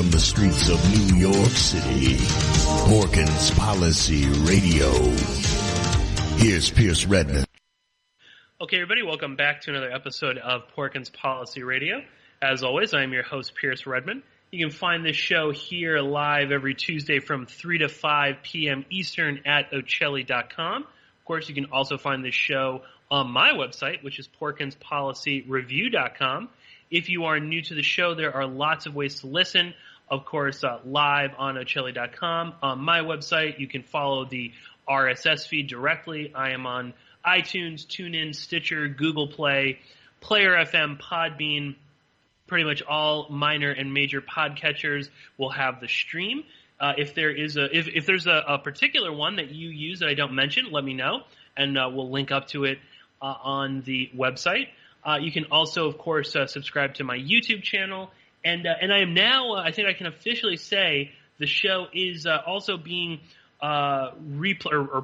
from the streets of New York City, Porkins Policy Radio. Here's Pierce Redmond. Okay, everybody, welcome back to another episode of Porkins Policy Radio. As always, I am your host, Pierce Redmond. You can find this show here live every Tuesday from 3 to 5 p.m. Eastern at Ocelli.com. Of course, you can also find this show on my website, which is PorkinsPolicyReview.com. If you are new to the show, there are lots of ways to listen. Of course, live on Ocelli.com. On my website, you can follow the RSS feed directly. I am on iTunes, TuneIn, Stitcher, Google Play, Player FM, Podbean. Pretty much all minor and major podcatchers will have the stream. If there's a particular one that you use that I don't mention, let me know, and we'll link up to it on the website. You can also, of course, subscribe to my YouTube channel, and I am now, I think I can officially say, the show is also being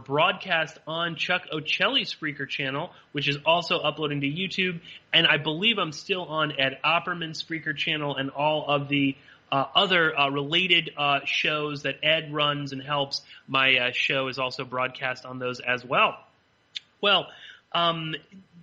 broadcast on Chuck Ocelli's Spreaker channel, which is also uploading to YouTube, and I believe I'm still on Ed Opperman's Spreaker channel and all of the other related shows that Ed runs and helps. My show is also broadcast on those as well. Well,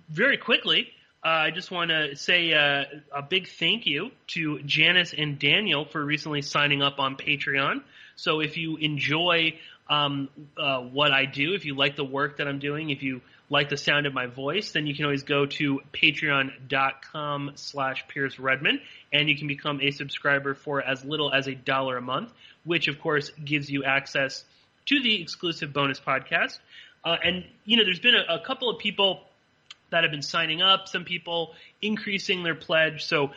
very quickly, I just want to say a big thank you to Janice and Daniel for recently signing up on Patreon. So if you enjoy what I do, if you like the work that I'm doing, if you like the sound of my voice, then you can always go to patreon.com/Pierce Redmond, and you can become a subscriber for as little as $1 a month, which of course gives you access to the exclusive bonus podcast. And there's been a couple of people that have been signing up, some people increasing their pledge. So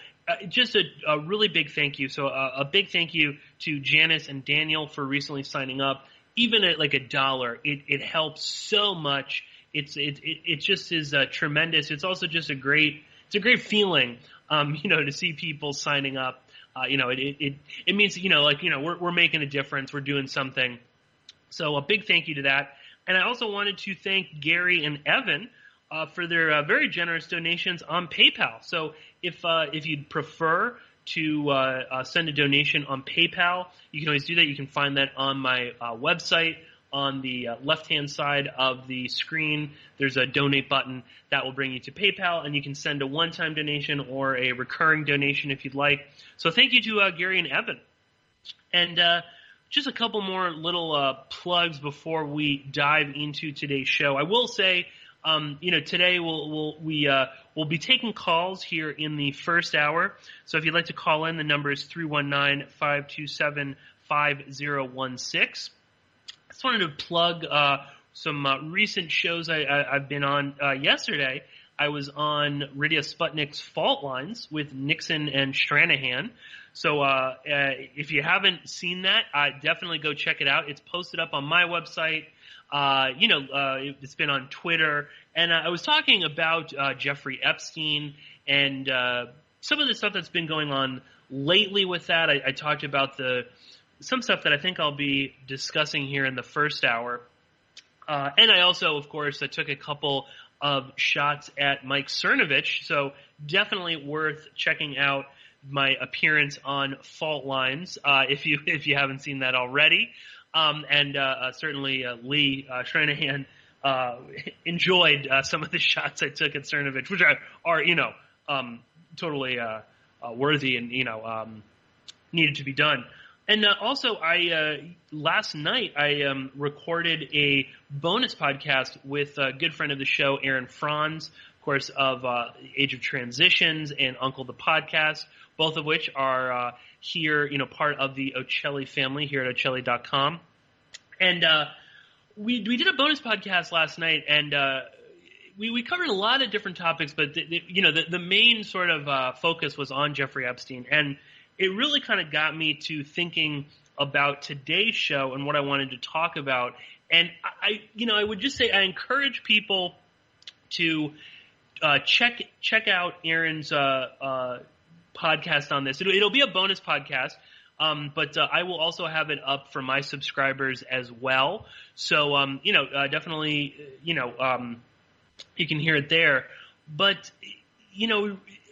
just a really big thank you. So a big thank you to Janice and Daniel for recently signing up. Even at like $1, it helps so much. It just is tremendous. It's also just a great feeling, to see people signing up. It means, we're making a difference. We're doing something. So a big thank you to that. And I also wanted to thank Gary and Evan for their very generous donations on PayPal. So if you'd prefer to send a donation on PayPal, you can always do that. You can find that on my website. On the left-hand side of the screen, there's a donate button that will bring you to PayPal, and you can send a one-time donation or a recurring donation if you'd like. So thank you to Gary and Evan. And just a couple more little plugs before we dive into today's show. I will say, today we'll be taking calls here in the first hour. So if you'd like to call in, the number is 319-527-5016. I just wanted to plug some recent shows I've been on. Yesterday, I was on Radio Sputnik's Fault Lines with Nixon and Stranahan. So if you haven't seen that, definitely go check it out. It's posted up on my website. It's been on Twitter. And I was talking about Jeffrey Epstein and some of the stuff that's been going on lately with that. I talked about some stuff that I think I'll be discussing here in the first hour. And I also, of course, took a couple of shots at Mike Cernovich. So definitely worth checking out my appearance on Fault Lines if you haven't seen that already. And certainly Lee Stranahan enjoyed some of the shots I took at Cernovich, which are totally worthy and needed to be done. And also, last night I recorded a bonus podcast with a good friend of the show, Aaron Franz, of course, of Age of Transitions and Uncle the Podcast, both of which are here, part of the Ocelli family here at Ocelli.com. And we did a bonus podcast last night, and we covered a lot of different topics, but the main sort of focus was on Jeffrey Epstein, and it really kind of got me to thinking about today's show and what I wanted to talk about. And I would just say I encourage people to check out Aaron's podcast on this. It'll be a bonus podcast, but I will also have it up for my subscribers as well. So definitely you can hear it there. But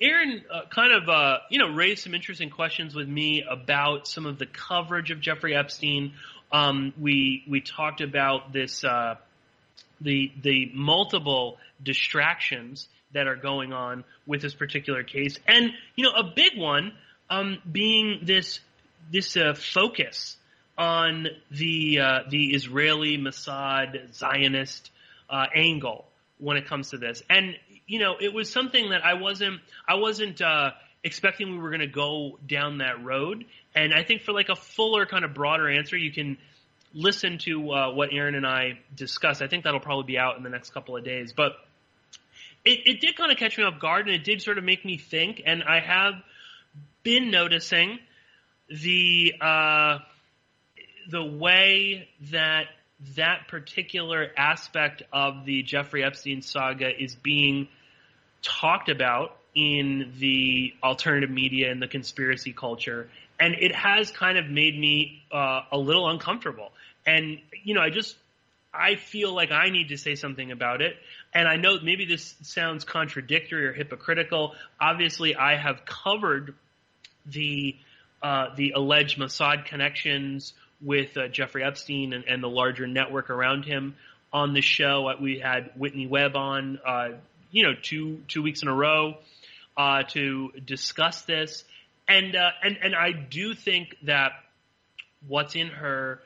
Aaron raised some interesting questions with me about some of the coverage of Jeffrey Epstein. We talked about this, the multiple distractions that are going on with this particular case, and a big one being this focus on the Israeli Mossad Zionist angle when it comes to this. And it was something that I wasn't expecting we were going to go down that road. And I think for like a fuller, kind of broader answer, you can listen to what Aaron and I discussed. I think that'll probably be out in the next couple of days. But it did kind of catch me off guard, and it did sort of make me think. And I have been noticing the way that particular aspect of the Jeffrey Epstein saga is being talked about in the alternative media and the conspiracy culture. And it has kind of made me a little uncomfortable. And, I feel like I need to say something about it. And I know maybe this sounds contradictory or hypocritical. Obviously, I have covered the alleged Mossad connections with Jeffrey Epstein and the larger network around him on the show. We had Whitney Webb on, 2 weeks in a row to discuss this. And I do think that what's in her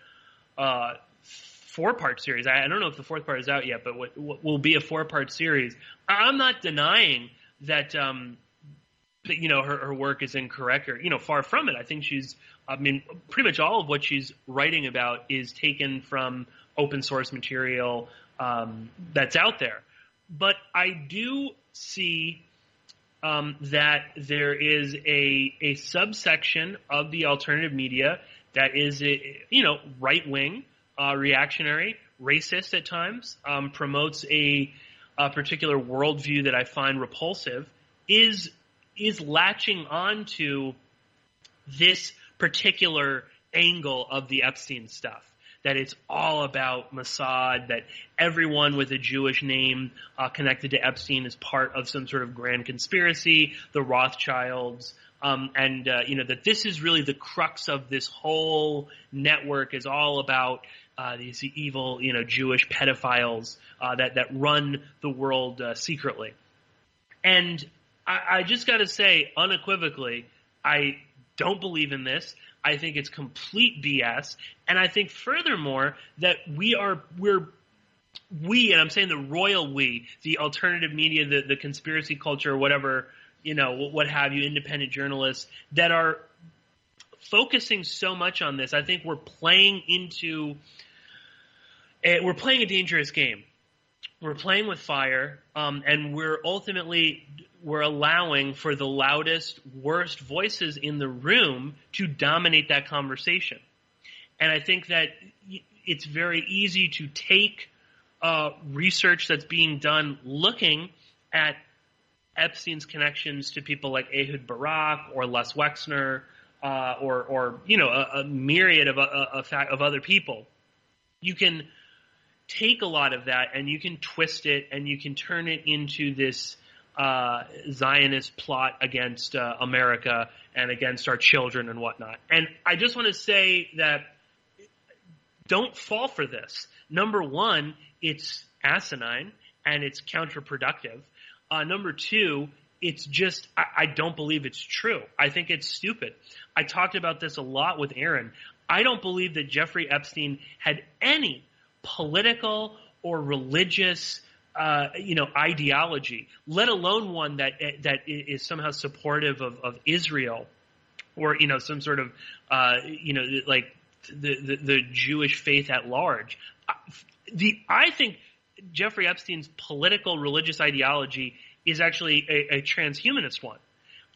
4-part series, I don't know if the 4th part is out yet, but what will be a 4-part series, I'm not denying that her work is incorrect or, far from it. I think pretty much all of what she's writing about is taken from open source material that's out there. But I do see that there is a subsection of the alternative media that is, right-wing, reactionary, racist at times, promotes a particular worldview that I find repulsive, is latching on to this particular angle of the Epstein stuff, that it's all about Mossad, that everyone with a Jewish name connected to Epstein is part of some sort of grand conspiracy, the Rothschilds, that this is really the crux of this whole network is all about these evil, Jewish pedophiles that run the world secretly. And I just got to say unequivocally, I don't believe in this. I think it's complete BS. And I think furthermore that we, and I'm saying the royal we, the alternative media, the conspiracy culture, whatever, what have you, independent journalists that are focusing so much on this. I think we're playing a dangerous game. We're playing with fire, and we're allowing for the loudest, worst voices in the room to dominate that conversation. And I think that it's very easy to take research that's being done looking at Epstein's connections to people like Ehud Barak or Les Wexner or a myriad of other people. You can take a lot of that and you can twist it and you can turn it into this Zionist plot against America and against our children and whatnot. And I just want to say that don't fall for this. Number one, it's asinine and it's counterproductive. Number two, it's just, I don't believe it's true. I think it's stupid. I talked about this a lot with Aaron. I don't believe that Jeffrey Epstein had any political or religious ideology, let alone one that is somehow supportive of Israel or, some sort of, like the Jewish faith at large. I think Jeffrey Epstein's political religious ideology is actually a transhumanist one.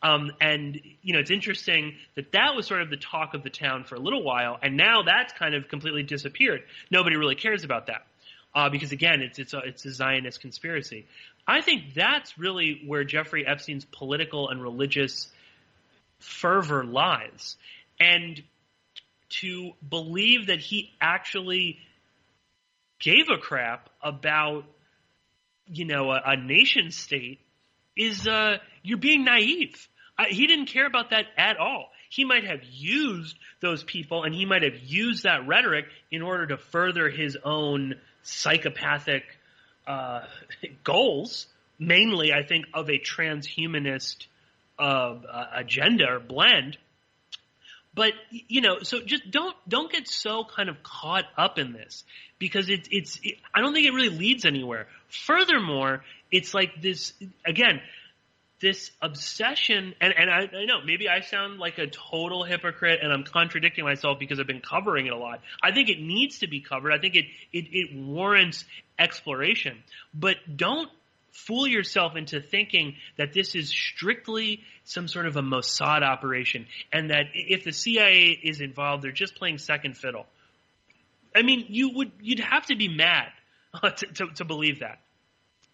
And it's interesting that was sort of the talk of the town for a little while, and now that's kind of completely disappeared. Nobody really cares about that. Because again, it's a Zionist conspiracy. I think that's really where Jeffrey Epstein's political and religious fervor lies. And to believe that he actually gave a crap about, a nation state is you're being naive. He didn't care about that at all. He might have used those people, and he might have used that rhetoric in order to further his own psychopathic goals, mainly, I think, of a transhumanist agenda or blend. But, so just don't get so kind of caught up in this, because I don't think it really leads anywhere. Furthermore, it's like this, again, this obsession, and I know maybe I sound like a total hypocrite and I'm contradicting myself because I've been covering it a lot. I think it needs to be covered. I think it warrants exploration. But don't fool yourself into thinking that this is strictly some sort of a Mossad operation, and that if the CIA is involved, they're just playing second fiddle. I mean, you'd have to be mad to believe that,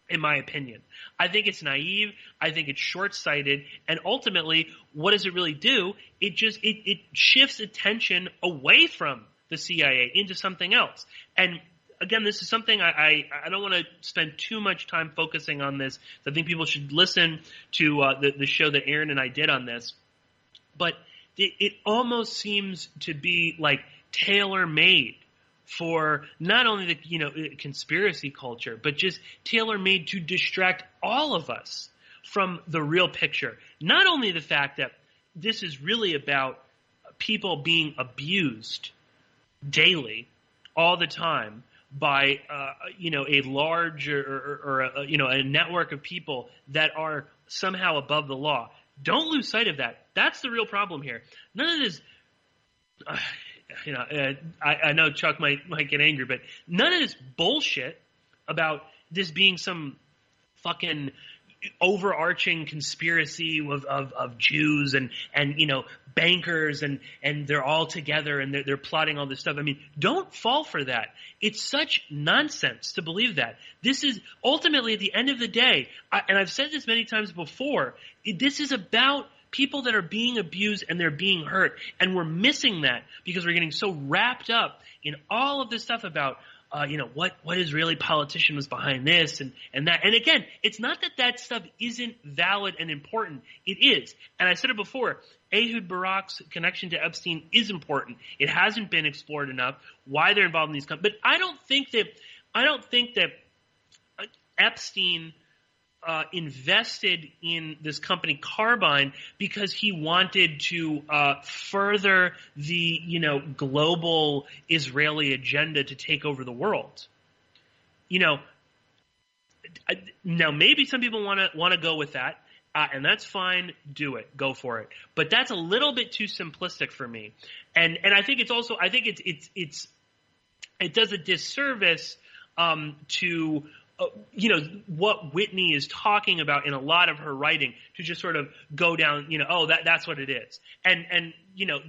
in my opinion. I think it's naive. I think it's short-sighted. And ultimately, what does it really do? It shifts attention away from the CIA into something else. And again, this is something I don't want to spend too much time focusing on this. I think people should listen to the show that Aaron and I did on this. But it almost seems to be like tailor-made for not only the conspiracy culture, but just tailor-made to distract all of us from the real picture. Not only the fact that this is really about people being abused daily, all the time, by a large or a network of people that are somehow above the law. Don't lose sight of that. That's the real problem here. None of this. I know Chuck might get angry, but none of this bullshit about this being some fucking overarching conspiracy of Jews and bankers and they're all together and they're plotting all this stuff. I mean, don't fall for that. It's such nonsense to believe that. This is ultimately, at the end of the day, and I've said this many times before, this is about people that are being abused and they're being hurt. And we're missing that because we're getting so wrapped up in all of this stuff about, what Israeli politician was behind this and that. And again, it's not that stuff isn't valid and important. It is. And I said it before, Ehud Barak's connection to Epstein is important. It hasn't been explored enough, why they're involved in these companies. But I don't think that Epstein invested in this company Carbine because he wanted to further the global Israeli agenda to take over the world. Now maybe some people want to go with that, and that's fine. Do it, go for it. But that's a little bit too simplistic for me, and I think it's also it does a disservice to. What Whitney is talking about in a lot of her writing, to just sort of go down, that's what it is. And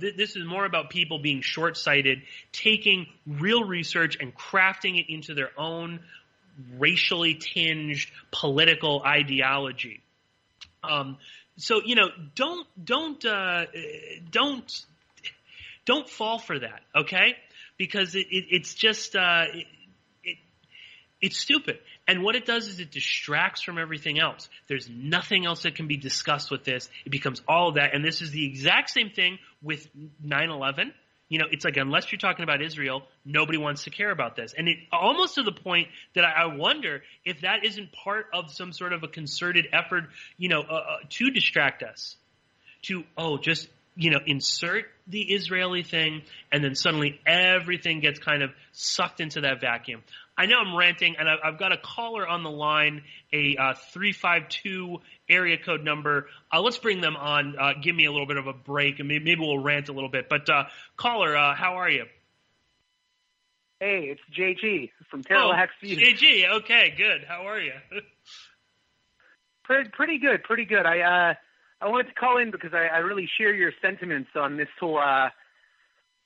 this is more about people being short-sighted, taking real research and crafting it into their own racially tinged political ideology. So don't fall for that, okay? Because it's just it's stupid. And what it does is it distracts from everything else. There's nothing else that can be discussed with this. It becomes all of that. And this is the exact same thing with 9/11. It's like, unless you're talking about Israel, nobody wants to care about this. And it almost to the point that I wonder if that isn't part of some sort of a concerted effort, to distract us. To, just insert the Israeli thing, and then suddenly everything gets kind of sucked into that vacuum. I know I'm ranting, and I've got a caller on the line, a 352 area code number. Let's bring them on. Give me a little bit of a break, and maybe we'll rant a little bit. But caller, how are you? Hey, it's JG from Tallahassee. JG, okay, good. How are you? Pretty good. I wanted to call in because I really share your sentiments on this whole,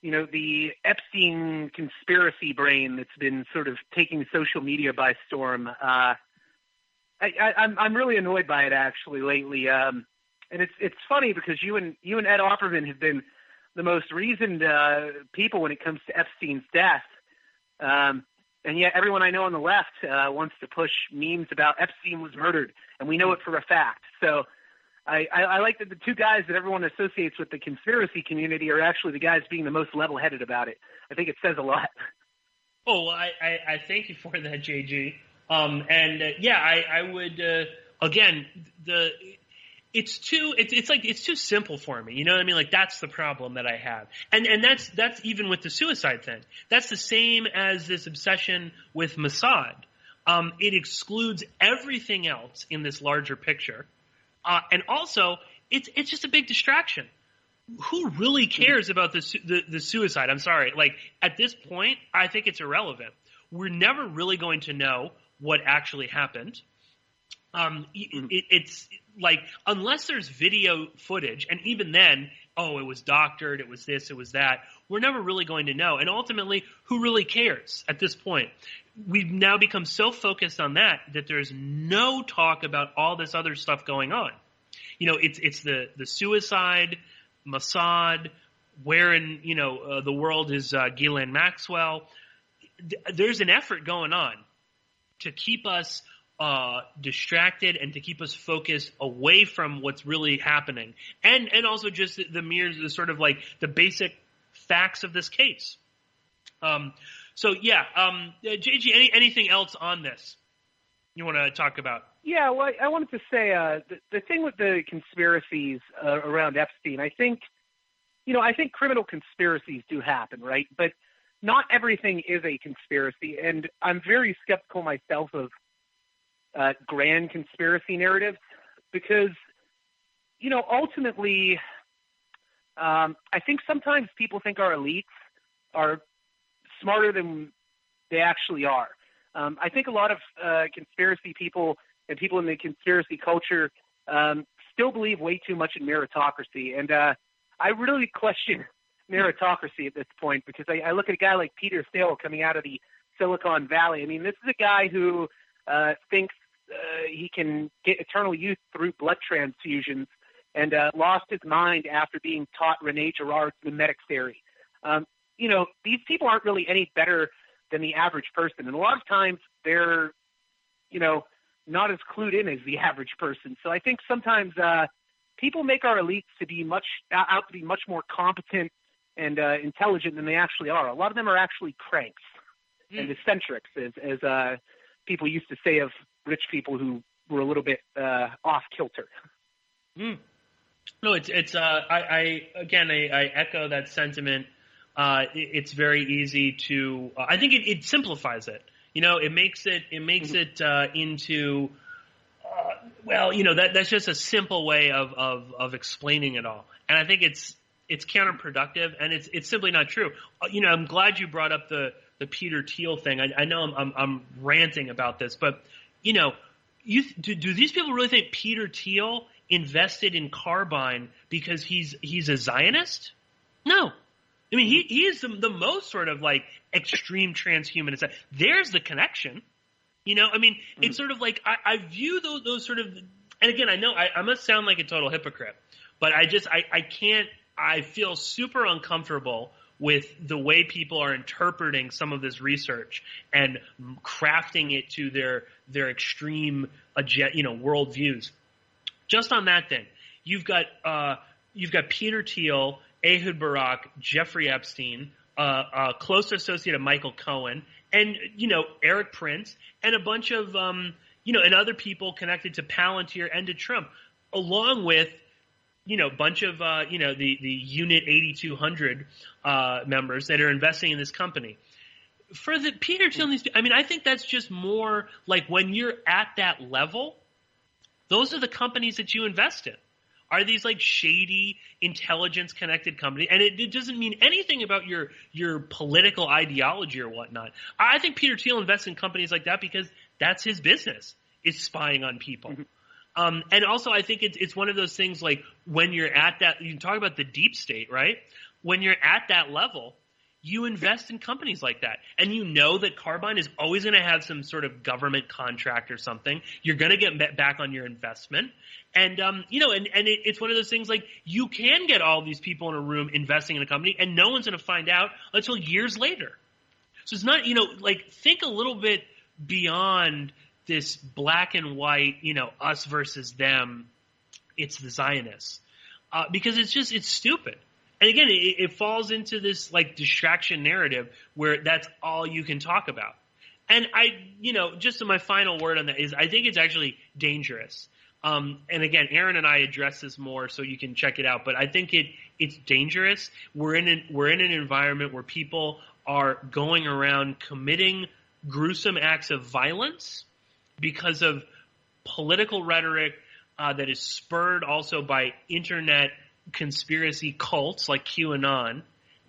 the Epstein conspiracy brain that's been sort of taking social media by storm. I'm really annoyed by it actually lately. And it's funny because you and Ed Offerman have been the most reasoned people when it comes to Epstein's death. And yet everyone I know on the left wants to push memes about Epstein was murdered, and we know it for a fact. So I like that the two guys that everyone associates with the conspiracy community are actually the guys being the most level-headed about it. I think it says a lot. Oh, well, I thank you for that, JG. I would again it's too simple for me. You know what I mean? Like, that's the problem that I have. And that's even with the suicide thing. That's the same as this obsession with Mossad. It excludes everything else in this larger picture. And also, it's just a big distraction. Who really cares about the suicide? I'm sorry. Like, at this point, I think it's irrelevant. We're never really going to know what actually happened. It's like, unless there's video footage, and even then, it was doctored, it was this, it was that, we're never really going to know. And ultimately, who really cares at this point? We've now become so focused on that there's no talk about all this other stuff going on. You know, it's the suicide, Mossad, where in, the world is Ghislane Maxwell. There's an effort going on to keep us distracted and to keep us focused away from what's really happening, and also just the sort of like the basic facts of this case. JG, anything else on this you want to talk about? Yeah, well, I wanted to say the thing with the conspiracies around Epstein, I think criminal conspiracies do happen, right? But not everything is a conspiracy, and I'm very skeptical myself of grand conspiracy narratives because, ultimately, I think sometimes people think our elites are smarter than they actually are. I think a lot of conspiracy people and people in the conspiracy culture still believe way too much in meritocracy. And I really question meritocracy at this point because I look at a guy like Peter Thiel coming out of the Silicon Valley. I mean, this is a guy who thinks he can get eternal youth through blood transfusions and lost his mind after being taught Rene Girard's mimetic theory. These people aren't really any better than the average person. And a lot of times they're, not as clued in as the average person. So I think sometimes people make our elites to be much more competent and intelligent than they actually are. A lot of them are actually cranks and eccentrics, as people used to say of rich people who were a little bit off kilter. No, I echo that sentiment. It's very easy to. I think it simplifies it. It makes it into. That's just a simple way of explaining it all, and I think it's counterproductive, and it's simply not true. I'm glad you brought up the Peter Thiel thing. I know I'm ranting about this, but do these people really think Peter Thiel invested in Carbine because he's a Zionist? No. I mean, he is the most sort of like extreme transhumanist. There's the connection. It's sort of like I view those sort of, and again, I know I must sound like a total hypocrite, but I can't, I feel super uncomfortable with the way people are interpreting some of this research and crafting it to their extreme, worldviews. Just on that thing, you've got Peter Thiel, Ehud Barak, Jeffrey Epstein, a close associate of Michael Cohen, and Eric Prince, and a bunch of and other people connected to Palantir and to Trump, along with a bunch of the Unit 8200 members that are investing in this company. For the Peter Thiel, I think that's just more like when you're at that level, those are the companies that you invest in. Are these like shady intelligence connected companies? And it doesn't mean anything about your political ideology or whatnot. I think Peter Thiel invests in companies like that because that's his business, is spying on people. Mm-hmm. And also I think it's one of those things like when you're at that, you can talk about the deep state, right? When you're at that level, you invest in companies like that. And that Carbine is always going to have some sort of government contract or something. You're going to get back on your investment. And, it's one of those things like you can get all these people in a room investing in a company and no one's going to find out until years later. So it's not, like, think a little bit beyond this black and white, us versus them. It's the Zionists. Because it's stupid. And again, it falls into this, like, distraction narrative where that's all you can talk about. And just my final word on that is I think it's actually dangerous. And again, Aaron and I address this more, so you can check it out. But I think it's dangerous. We're in an environment where people are going around committing gruesome acts of violence because of political rhetoric that is spurred also by internet conspiracy cults like QAnon.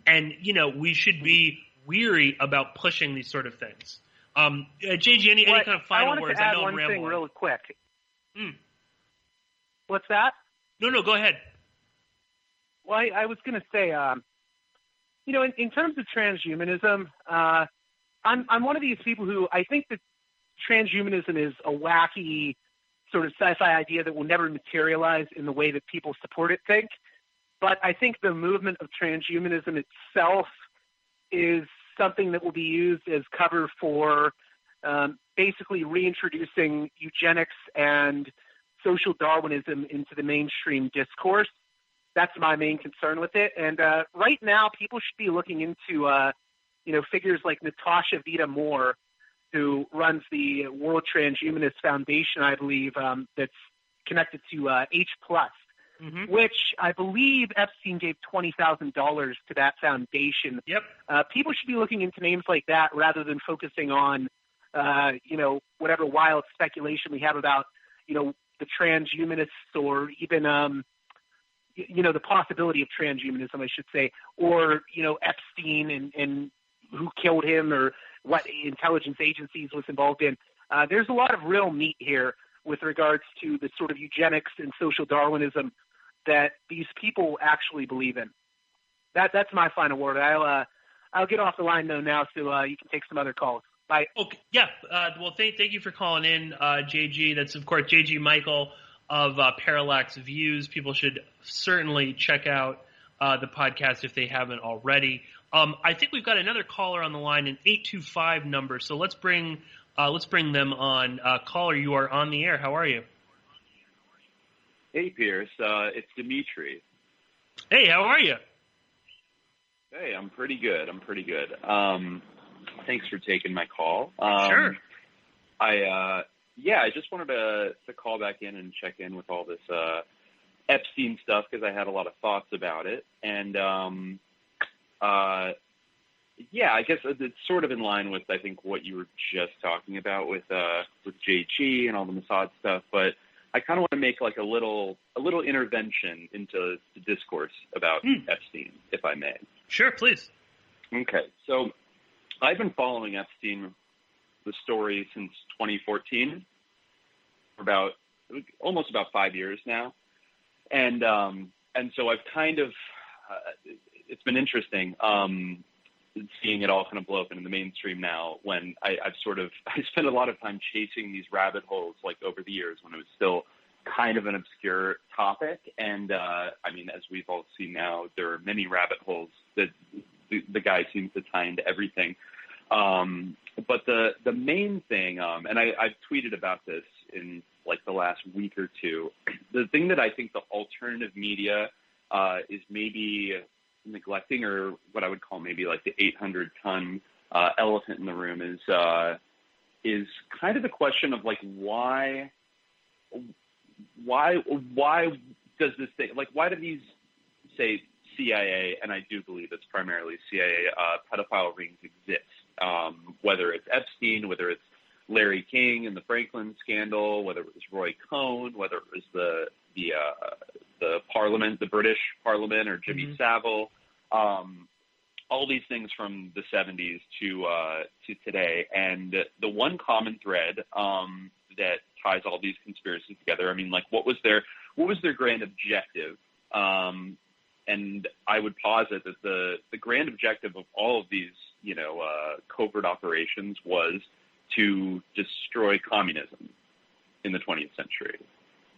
And, we should be weary about pushing these sort of things. JG, any kind of final words? I wanted to add one thing real quick. What's that? No, go ahead. Well, I was going to say, in terms of transhumanism, I'm one of these people who I think that transhumanism is a wacky sort of sci-fi idea that will never materialize in the way that people support it think. But I think the movement of transhumanism itself is something that will be used as cover for basically reintroducing eugenics and social Darwinism into the mainstream discourse. That's my main concern with it. And right now, people should be looking into, figures like Natasha Vita-Moore, who runs the World Transhumanist Foundation, I believe, that's connected to H+, which I believe Epstein gave $20,000 to that foundation. Yep. People should be looking into names like that rather than focusing on, whatever wild speculation we have about, the transhumanists or even, the possibility of transhumanism, I should say, or, Epstein and who killed him or what intelligence agencies was involved in. There's a lot of real meat here with regards to the sort of eugenics and social Darwinism that these people actually believe in. That's my final word. I'll get off the line though now, so you can take some other calls. Bye. Okay. Yeah. Well, thank you for calling in, JG. That's of course JG Michael of Parallax Views. People should certainly check out the podcast if they haven't already. I think we've got another caller on the line, an 825 number. So let's bring them on. Caller, you are on the air. How are you? Hey, Pierce. It's Dimitri. Hey, how are you? Hey, I'm pretty good. Thanks for taking my call. Sure. I just wanted to call back in and check in with all this Epstein stuff because I had a lot of thoughts about it. And I guess it's sort of in line with, I think, what you were just talking about with JG and all the Mossad stuff. But I kind of want to make like a little intervention into the discourse about Epstein, if I may. Sure, please. Okay, so I've been following Epstein, the story, since 2014, for almost about 5 years now, and so I've kind of it's been interesting seeing it all kind of blow up into the mainstream now. When I spent a lot of time chasing these rabbit holes like over the years when it was still kind of an obscure topic, and as we've all seen now, there are many rabbit holes that the guy seems to tie into everything. But the main thing, and I've tweeted about this in like the last week or two, the thing that I think the alternative media is maybe neglecting, or what I would call maybe like the 800-ton elephant in the room, is kind of the question of like why does this thing, like why do these, say, CIA, and I do believe it's primarily CIA, pedophile rings exist, whether it's Epstein, whether it's Larry King and the Franklin scandal, whether it was Roy Cohn, whether it was the Parliament, the British Parliament, or Jimmy Savile, all these things from the 70s to today. And the one common thread that ties all these conspiracies together, I mean, like what was their grand objective? And I would posit that the grand objective of all of these, covert operations was to destroy communism in the 20th century.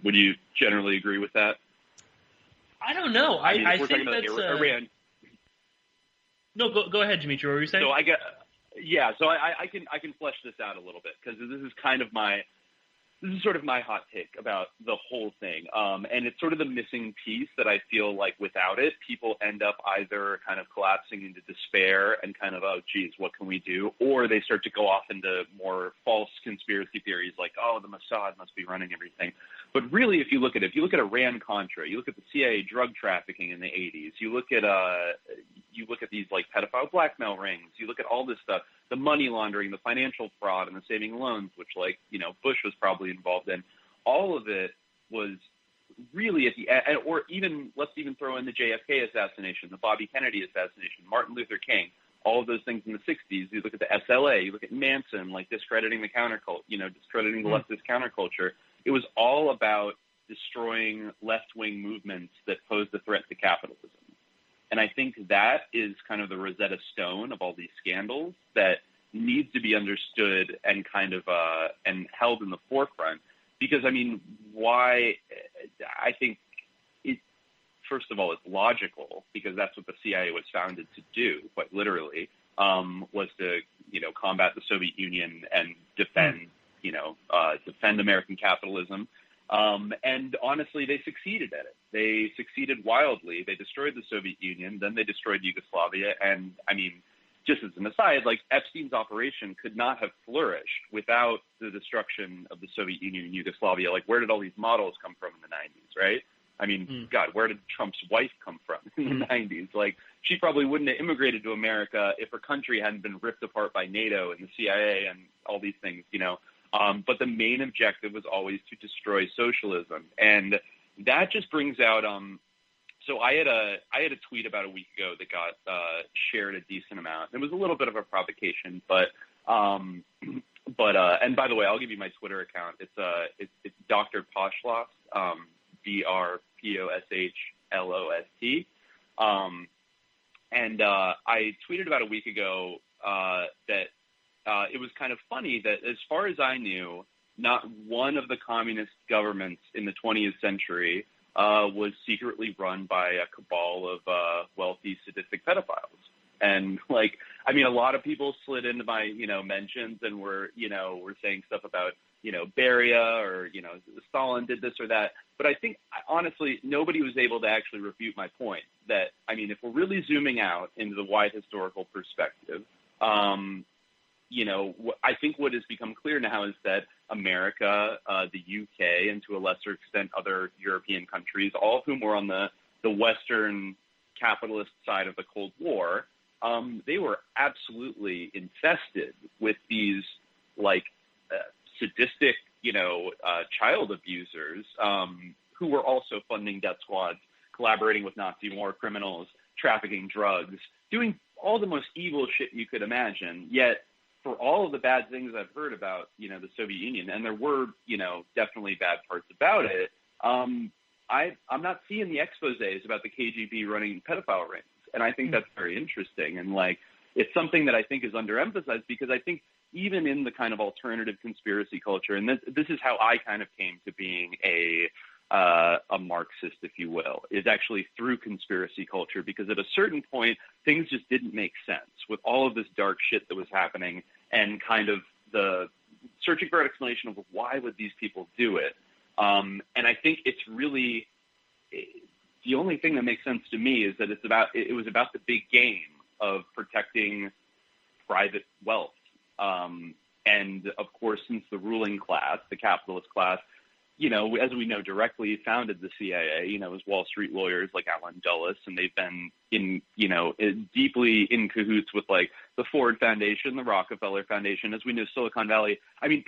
Would you generally agree with that? I don't know. I think that's Iran. No, go ahead, Dimitri. What were you saying? So Yeah, so I can flesh this out a little bit, because this is sort of my hot take about the whole thing. And it's sort of the missing piece that I feel like without it, people end up either kind of collapsing into despair and kind of, oh, geez, what can we do? Or they start to go off into more false conspiracy theories like, oh, the Mossad must be running everything. But really, if you look at Iran-Contra, you look at the CIA drug trafficking in the 80s, you look at these like pedophile blackmail rings, you look at all this stuff, the money laundering, the financial fraud, and the saving loans, which Bush was probably involved in. All of it was really at the end, or let's even throw in the JFK assassination, the Bobby Kennedy assassination, Martin Luther King, all of those things in the 60s. You look at the SLA, you look at Manson, like discrediting the counterculture, discrediting the leftist counterculture. It was all about destroying left-wing movements that posed a threat to capitalism. And I think that is kind of the Rosetta Stone of all these scandals that needs to be understood and kind of and held in the forefront. Because, why I think it, first of all, it's logical, because that's what the CIA was founded to do, quite literally, was to, combat the Soviet Union and defend American capitalism. And honestly, they succeeded at it. They succeeded wildly. They destroyed the Soviet Union, then they destroyed Yugoslavia. And just as an aside, like Epstein's operation could not have flourished without the destruction of the Soviet Union and Yugoslavia. Like, where did all these models come from in the 90s, right? God, where did Trump's wife come from in the 90s? Like, she probably wouldn't have immigrated to America if her country hadn't been ripped apart by NATO and the CIA and all these things, But the main objective was always to destroy socialism. And that just brings out so I had a tweet about a week ago that got shared a decent amount. It was a little bit of a provocation, but and by the way, I'll give you my Twitter account. It's Dr. Poshlost, DrPoshlost. And I tweeted about a week ago that it was kind of funny that, as far as I knew, not one of the communist governments in the 20th century was secretly run by a cabal of wealthy, sadistic pedophiles. And a lot of people slid into my, mentions and were saying stuff about, Beria or, Stalin did this or that. But I think, honestly, nobody was able to actually refute my point that, if we're really zooming out into the wide historical perspective, I think what has become clear now is that America, the UK, and to a lesser extent other European countries, all of whom were on the Western capitalist side of the Cold War, they were absolutely infested with these sadistic, child abusers who were also funding death squads, collaborating with Nazi war criminals, trafficking drugs, doing all the most evil shit you could imagine. Yet, for all of the bad things I've heard about, the Soviet Union, and there were, definitely bad parts about it, I'm not seeing the exposés about the KGB running pedophile rings. And I think that's very interesting. And it's something that I think is underemphasized, because I think even in the kind of alternative conspiracy culture, and this is how I kind of came to being a Marxist, if you will, is actually through conspiracy culture, because at a certain point, things just didn't make sense with all of this dark shit that was happening and kind of the searching for an explanation of why would these people do it. And I think it's really the only thing that makes sense to me is that it was about the big game of protecting private wealth. And of course, since the ruling class, the capitalist class, as we know directly, founded the CIA, as Wall Street lawyers like Alan Dulles, and they've been deeply in cahoots with the Ford Foundation, the Rockefeller Foundation, as we know, Silicon Valley.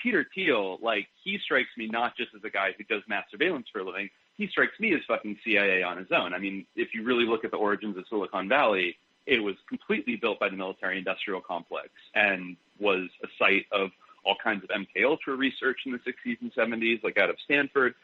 Peter Thiel, he strikes me not just as a guy who does mass surveillance for a living. He strikes me as fucking CIA on his own. If you really look at the origins of Silicon Valley, it was completely built by the military-industrial complex and was a site of all kinds of MKUltra research in the 60s and 70s, out of Stanford.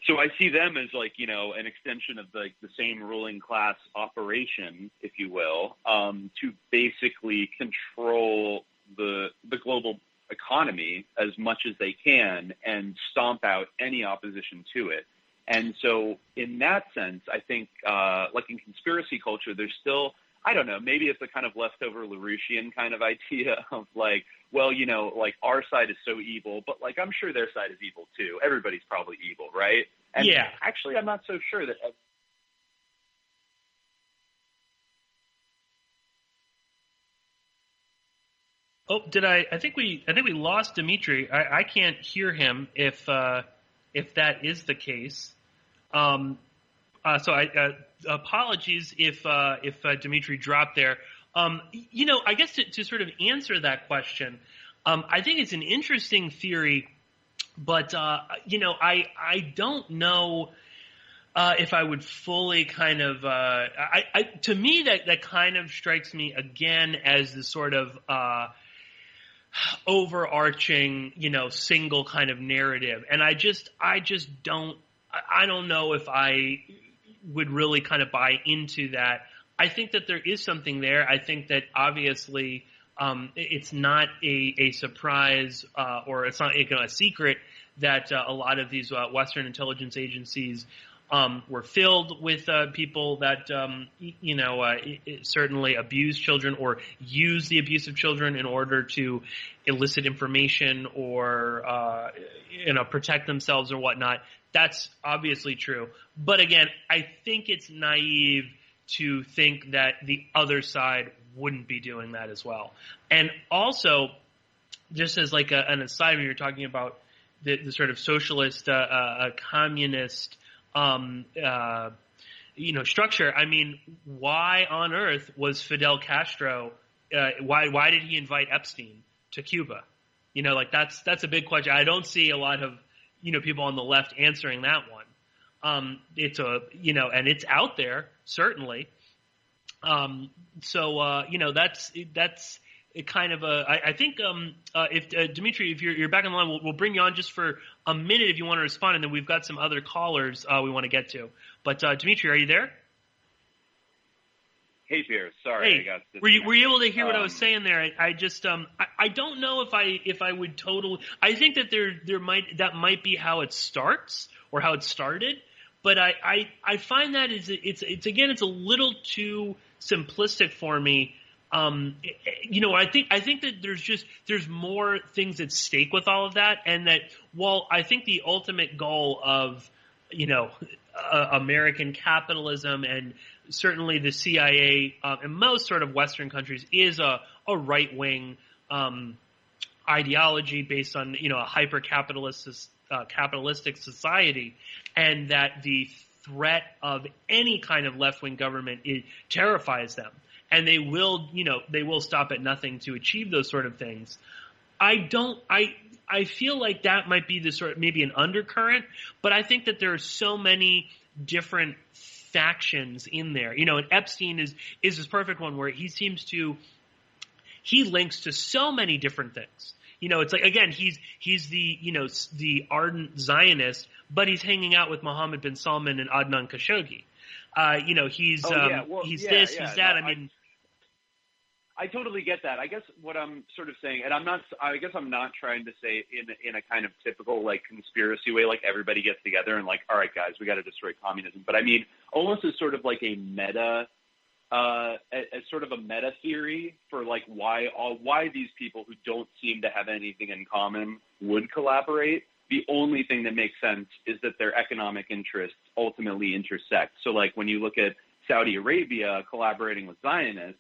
So I see them as an extension of the same ruling class operation, if you will, to basically control the global economy as much as they can and stomp out any opposition to it. And so in that sense, I think in conspiracy culture, there's still I don't know, maybe it's a kind of leftover LaRouchian kind of idea of like, well, you know, like our side is so evil, but like I'm sure their side is evil too. Everybody's probably evil, right? And yeah. Actually, I'm not so sure that. Oh, did I think we lost Dimitri. I can't hear him if that is the case. So I apologies if Dimitri dropped there. You know, I guess to sort of answer that question, I think it's an interesting theory, but you know, I don't know if I would fully kind of to me that kind of strikes me again as the sort of overarching, you know, single kind of narrative, and I just don't know if I would really kind of buy into that. I think that there is something there. I think that obviously it's not a surprise or it's not a secret that a lot of these Western intelligence agencies were filled with people that, you know, certainly abuse children or use the abuse of children in order to elicit information or, you know, protect themselves or whatnot. That's obviously true. But again, I think it's naive to think that the other side wouldn't be doing that as well. And also, just as like an aside, when you're talking about the sort of socialist, communist, you know, structure. I mean, why on earth was Fidel Castro? Why did he invite Epstein to Cuba? You know, like that's a big question. I don't see a lot of, you know, people on the left answering that one. It's you know, and it's out there certainly. So you know, that's kind of I think if Dimitri, if you're back on the line, we'll bring you on just for a minute if you want to respond, and then we've got some other callers we want to get to. But Dimitri, are you there? Hey, Pierce. Sorry, hey, I got were you able to hear what I was saying there? I just I don't know if I would totally. I think that there might be how it starts or how it started, but I find that it's again it's a little too simplistic for me. You know, I think that there's more things at stake with all of that, and that while I think the ultimate goal of, you know, American capitalism and certainly the CIA and most sort of Western countries is a right-wing ideology based on, you know, a capitalistic society, and that the threat of any kind of left-wing government terrifies them. And they will, you know, they will stop at nothing to achieve those sort of things. I feel like that might be the sort of maybe an undercurrent, but I think that there are so many different factions in there. You know, and Epstein is this perfect one where he links to so many different things. You know, it's like, again, he's the, you know, the ardent Zionist, but he's hanging out with Mohammed bin Salman and Adnan Khashoggi. You know, he's he's this, he's that. No, I mean, I totally get that. I guess what I'm sort of saying, and I guess I'm not trying to say in a kind of typical like conspiracy way, like everybody gets together and like, all right, guys, we got to destroy communism. But I mean, almost as sort of like a meta, as sort of a meta theory for like why these people who don't seem to have anything in common would collaborate. The only thing that makes sense is that their economic interests ultimately intersect. So like when you look at Saudi Arabia collaborating with Zionists,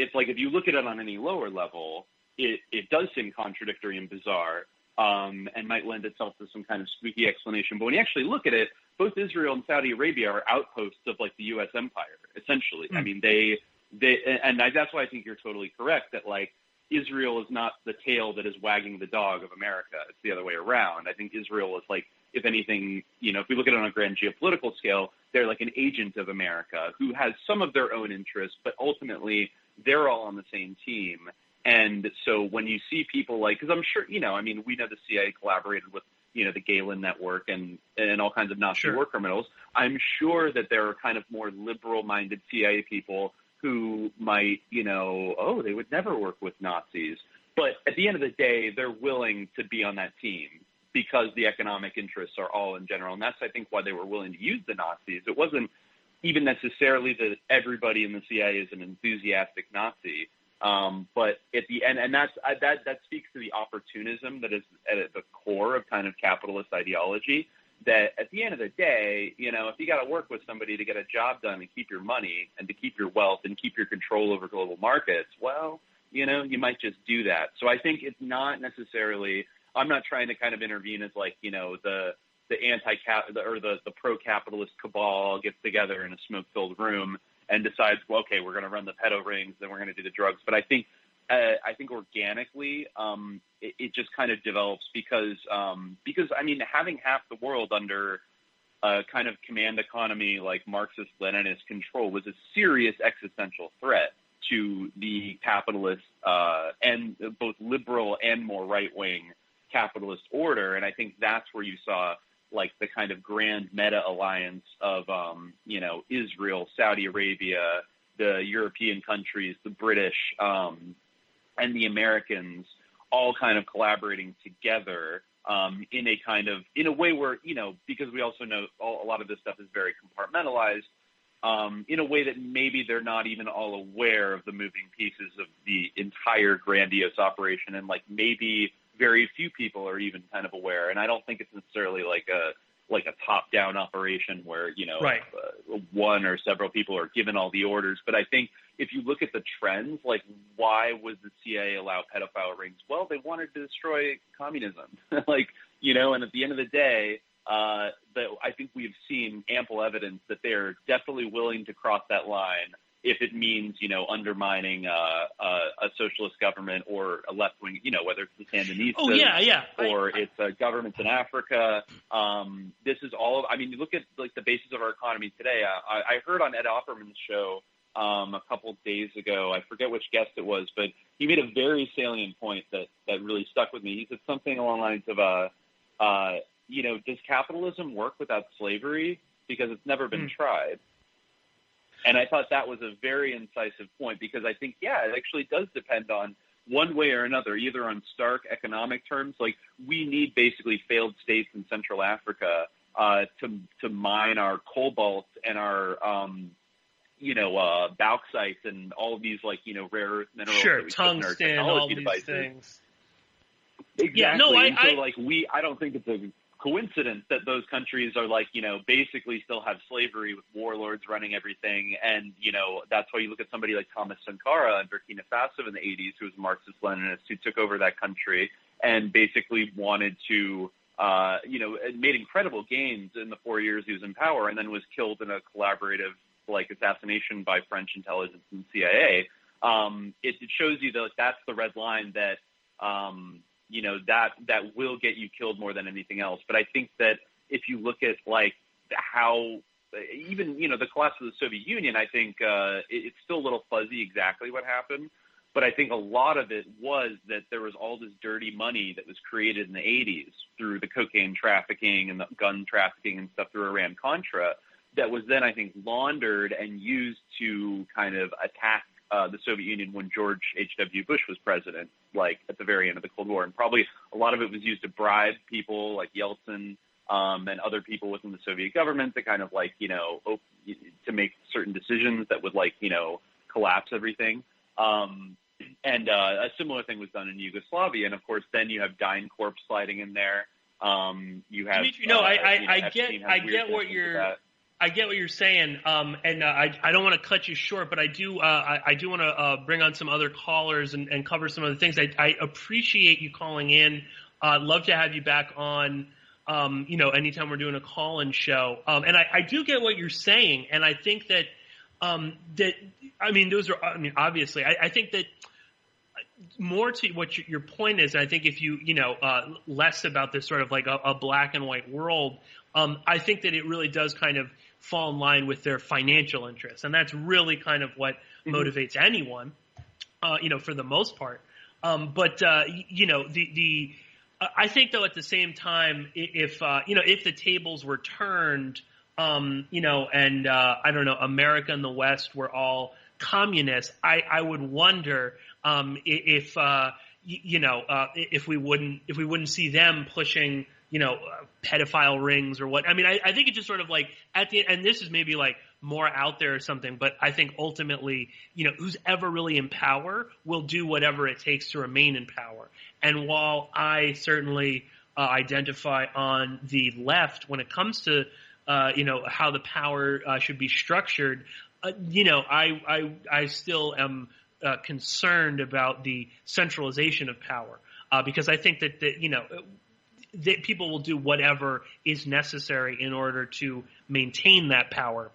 it's like if you look at it on any lower level, it does seem contradictory and bizarre, and might lend itself to some kind of squeaky explanation. But when you actually look at it, both Israel and Saudi Arabia are outposts of like the U.S. empire, essentially. I mean, that's why I think you're totally correct that like Israel is not the tail that is wagging the dog of America. It's the other way around. I think Israel is like, if anything, you know, if we look at it on a grand geopolitical scale, they're like an agent of America who has some of their own interests, but ultimately they're all on the same team. And so when you see people like, because I'm sure, you know, I mean, we know the CIA collaborated with, you know, the Ghislane network and all kinds of Nazi war criminals. I'm sure that there are kind of more liberal-minded CIA people who might, you know, they would never work with Nazis. But at the end of the day, they're willing to be on that team because the economic interests are all in general. And that's, I think, why they were willing to use the Nazis. It wasn't even necessarily that everybody in the CIA is an enthusiastic Nazi. But at the end, and that speaks to the opportunism that is at the core of kind of capitalist ideology, that at the end of the day, if you got to work with somebody to get a job done and keep your money and to keep your wealth and keep your control over global markets, well, you might just do that. So I think it's not necessarily, I'm not trying to kind of intervene as like, the the pro-capitalist cabal gets together in a smoke-filled room and decides, well, okay, we're going to run the pedo rings, then we're going to do the drugs. But I think organically, it just kind of develops because I mean, having half the world under a kind of command economy like Marxist-Leninist control was a serious existential threat to the capitalist and both liberal and more right-wing capitalist order. And I think that's where you saw like the kind of grand meta alliance of, Israel, Saudi Arabia, the European countries, the British, and the Americans all kind of collaborating together in a way where, because we also know a lot of this stuff is very compartmentalized, in a way that maybe they're not even all aware of the moving pieces of the entire grandiose operation, and like maybe very few people are even kind of aware. And I don't think it's necessarily like a top-down operation where, right. One or several people are given all the orders. But I think if you look at the trends, like why would the CIA allow pedophile rings? Well, they wanted to destroy communism. And at the end of the day, I think we've seen ample evidence that they're definitely willing to cross that line if it means, undermining a socialist government or a left-wing, whether it's the Sandinistas or it's governments in Africa. This is all – I mean, you look at, like, the basis of our economy today. I heard on Ed Opperman's show a couple days ago, I forget which guest it was, but he made a very salient point that really stuck with me. He said something along the lines of, does capitalism work without slavery? Because it's never been tried. And I thought that was a very incisive point because I think, it actually does depend on one way or another, either on stark economic terms. Like we need basically failed states in Central Africa to mine our cobalt and our, bauxite and all of these rare earth minerals. Sure, that we put in our tungsten, all these devices. Things. Exactly. Yeah, no, I don't think it's a coincidence that those countries are basically still have slavery with warlords running everything. And, that's why you look at somebody like Thomas Sankara in Burkina Faso in the 80s, who was a Marxist-Leninist, who took over that country and basically wanted to, made incredible gains in the 4 years he was in power and then was killed in a collaborative, assassination by French intelligence and CIA. It shows you that that's the red line that, that will get you killed more than anything else. But I think that if you look at how even, the collapse of the Soviet Union, I think it's still a little fuzzy exactly what happened. But I think a lot of it was that there was all this dirty money that was created in the 80s through the cocaine trafficking and the gun trafficking and stuff through Iran-Contra that was then, I think, laundered and used to kind of attack the Soviet Union when George H.W. Bush was president, at the very end of the Cold War. And probably a lot of it was used to bribe people like Yeltsin and other people within the Soviet government to kind of to make certain decisions that would collapse everything. And a similar thing was done in Yugoslavia. And of course, then you have DynCorp sliding in there. You have, Dimitri, I get what you're saying, and I don't want to cut you short, but I do want to bring on some other callers and cover some other things. I appreciate you calling in. I'd love to have you back on, anytime we're doing a call-in show. And I do get what you're saying, and I think that obviously, I think that more to what your point is. I think if you less about this sort of a black and white world, I think that it really does kind of fall in line with their financial interests. And that's really kind of what motivates anyone, for the most part. I think, though, at the same time, if the tables were turned, and I don't know, America and the West were all communists, I would wonder if we wouldn't see them pushing, pedophile rings or what. I mean, I think it's just sort of at the end, and this is maybe more out there or something, but I think ultimately, who's ever really in power will do whatever it takes to remain in power. And while I certainly identify on the left when it comes to how the power should be structured, I still am concerned about the centralization of power because I think that that people will do whatever is necessary in order to maintain that power.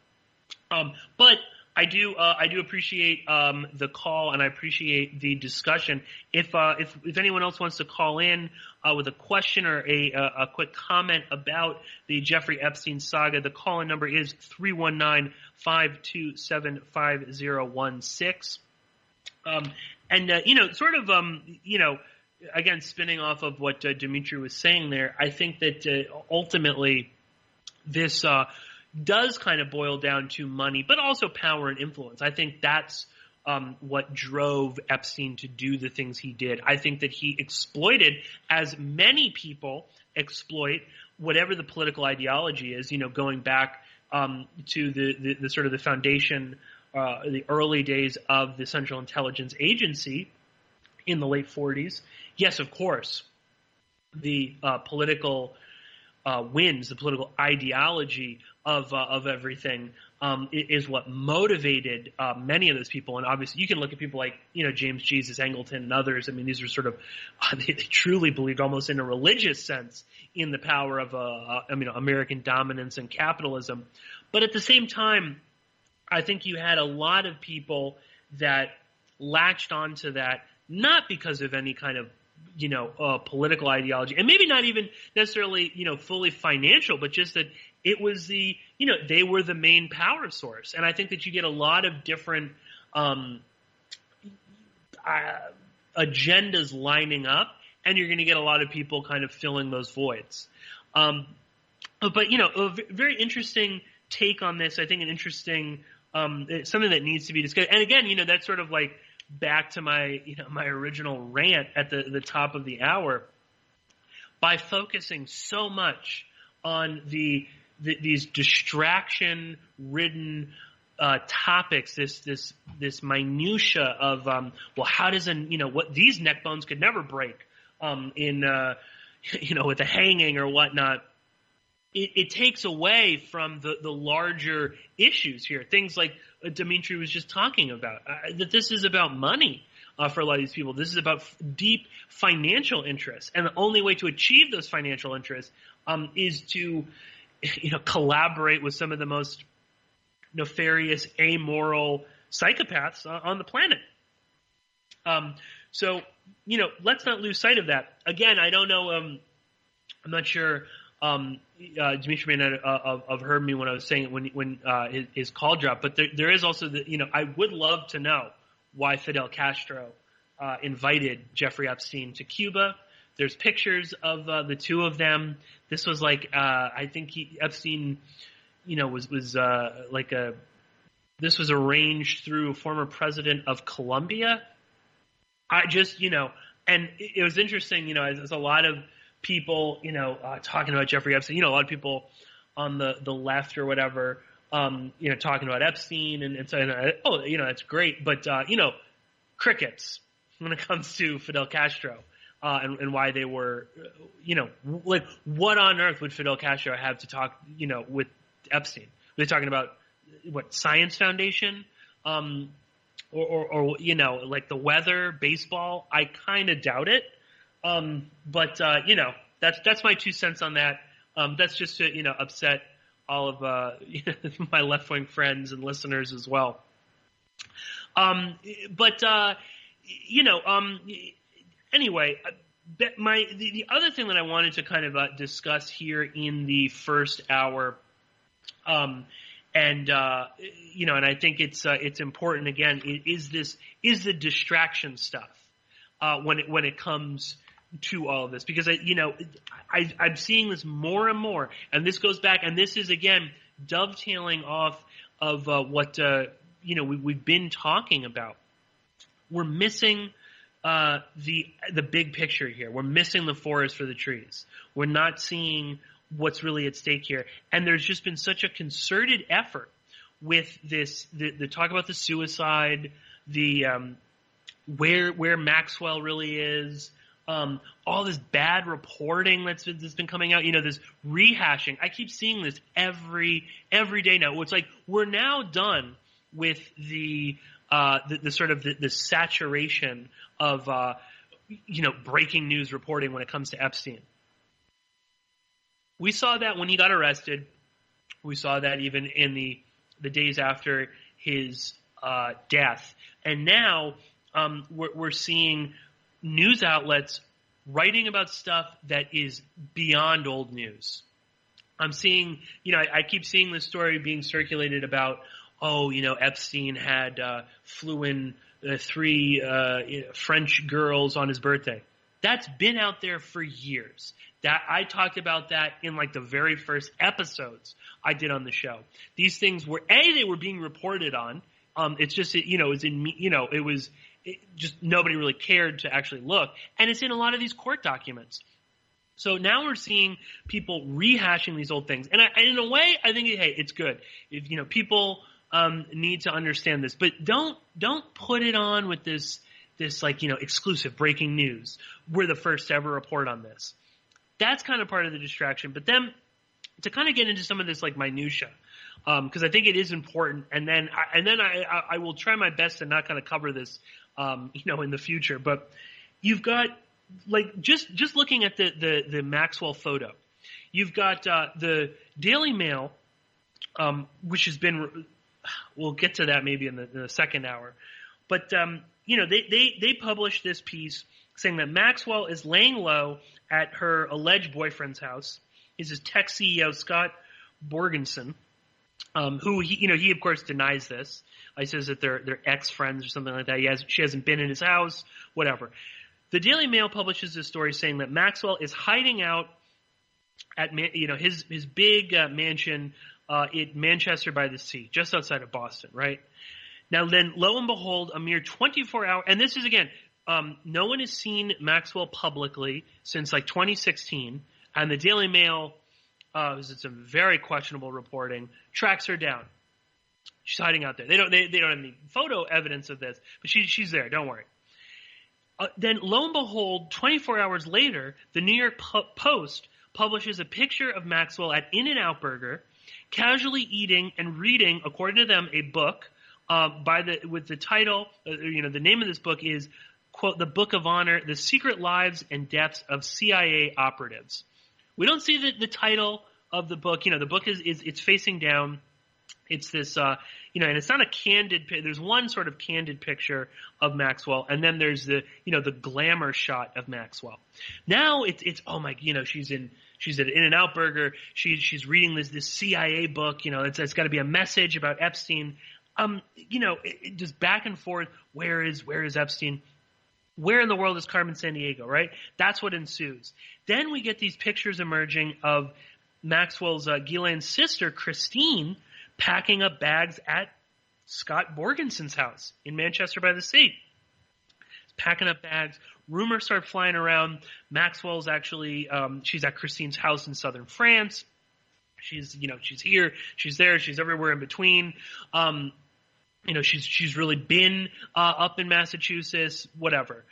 But I do appreciate the call, and I appreciate the discussion. If anyone else wants to call in with a question or a quick comment about the Jeffrey Epstein saga, the call-in number is 319-527-5016. Again, spinning off of what Dimitri was saying there, I think that ultimately this does kind of boil down to money, but also power and influence. I think that's what drove Epstein to do the things he did. I think that he exploited, as many people exploit, whatever the political ideology is, going back to the sort of the foundation, the early days of the Central Intelligence Agency in the late 40s. Yes, of course, the political wins, the political ideology of everything is what motivated many of those people. And obviously you can look at people like, James Jesus Angleton and others. I mean, these are sort of, they truly believed almost in a religious sense in the power of, American dominance and capitalism. But at the same time, I think you had a lot of people that latched onto that, not because of any kind of political ideology, and maybe not even necessarily, fully financial, but just that it was they were the main power source. And I think that you get a lot of different agendas lining up, and you're going to get a lot of people kind of filling those voids. But a very interesting take on this. I think an interesting something that needs to be discussed. And again, that's sort of like back to my my original rant at the top of the hour. By focusing so much on these distraction-ridden topics, this minutia of how does what these neck bones could never break with the hanging or whatnot. It takes away from the larger issues here. Things like Dimitri was just talking about, that this is about money for a lot of these people. This is about deep financial interests. And the only way to achieve those financial interests is to collaborate with some of the most nefarious, amoral psychopaths on the planet. So let's not lose sight of that. Again, I don't know. I'm not sure. Dimitri may not have heard me when I was saying it when his call dropped, but there is also I would love to know why Fidel Castro invited Jeffrey Epstein to Cuba. There's pictures of the two of them. This was like I think Epstein, was this was arranged through a former president of Colombia. I just and it was interesting. There's a lot of people, talking about Jeffrey Epstein, a lot of people on the left or whatever, talking about Epstein and saying, that's great. But, crickets when it comes to Fidel Castro and why they were, like what on earth would Fidel Castro have to talk, with Epstein? Are they talking about what, Science Foundation? Or like the weather, baseball? I kind of doubt it. But that's my 2 cents on that. That's just to, upset all of, my left-wing friends and listeners as well. Anyway, the other thing that I wanted to kind of discuss here in the first hour, and I think it's important again, is the distraction stuff, when it comes to all of this, because I'm seeing this more and more, and this goes back, and this is again dovetailing off of what we've been talking about. We're missing the big picture here. We're missing the forest for the trees. We're not seeing what's really at stake here, and there's just been such a concerted effort with this, the talk about the suicide, the where Maxwell really is, all this bad reporting that's been coming out, this rehashing. I keep seeing this every day now. It's like we're now done with the sort of the saturation of breaking news reporting when it comes to Epstein. We saw that when he got arrested. We saw that even in the days after his death. And now we're seeing news outlets writing about stuff that is beyond old news. I'm seeing, I keep seeing this story being circulated about, Epstein had flew in 3 French girls on his birthday. That's been out there for years. That I talked about that in like the very first episodes I did on the show. These things were they were being reported on. It's just it was just nobody really cared to actually look, and it's in a lot of these court documents. So now we're seeing people rehashing these old things, and in a way, I think it's good if people need to understand this, but don't put it on with this exclusive breaking news. We're the first to ever report on this. That's kind of part of the distraction. But then to kind of get into some of this minutia, because I think it is important, and then I will try my best to not kind of cover this, in the future. But you've got just looking at the Maxwell photo, you've got the Daily Mail, which has been. We'll get to that maybe in the second hour, but they published this piece saying that Maxwell is laying low at her alleged boyfriend's house. Is his tech CEO Scott Borgenson, who he of course denies this. He says that they're ex-friends or something like that. She hasn't been in his house, whatever. The Daily Mail publishes this story saying that Maxwell is hiding out at his big mansion in Manchester by the Sea, just outside of Boston, right? Now then, lo and behold, a mere 24 hours, and this is again, no one has seen Maxwell publicly since 2016, and the Daily Mail, it's some very questionable reporting, tracks her down. She's hiding out there. They don't have any photo evidence of this, but she's there. Don't worry. Then lo and behold, 24 hours later, the New York Post publishes a picture of Maxwell at In-N-Out Burger, casually eating and reading, according to them, a book with the title. The name of this book is, quote, "The Book of Honor: The Secret Lives and Deaths of CIA Operatives." We don't see the title of the book. The book is it's facing down. It's this, and it's not a candid. There's one sort of candid picture of Maxwell, and then there's the glamour shot of Maxwell. Now it's oh my, she's at In-N-Out Burger. She's reading this CIA book. It's got to be a message about Epstein. Just back and forth. Where is Epstein? Where in the world is Carmen Sandiego? Right. That's what ensues. Then we get these pictures emerging of Maxwell's Ghislane's sister, Christine, packing up bags at Scott Borgenson's house in Manchester by the Sea. Packing up bags. Rumors start flying around. Maxwell's actually, she's at Christine's house in southern France. She's here, she's there, she's everywhere in between. She's really been up in Massachusetts, whatever.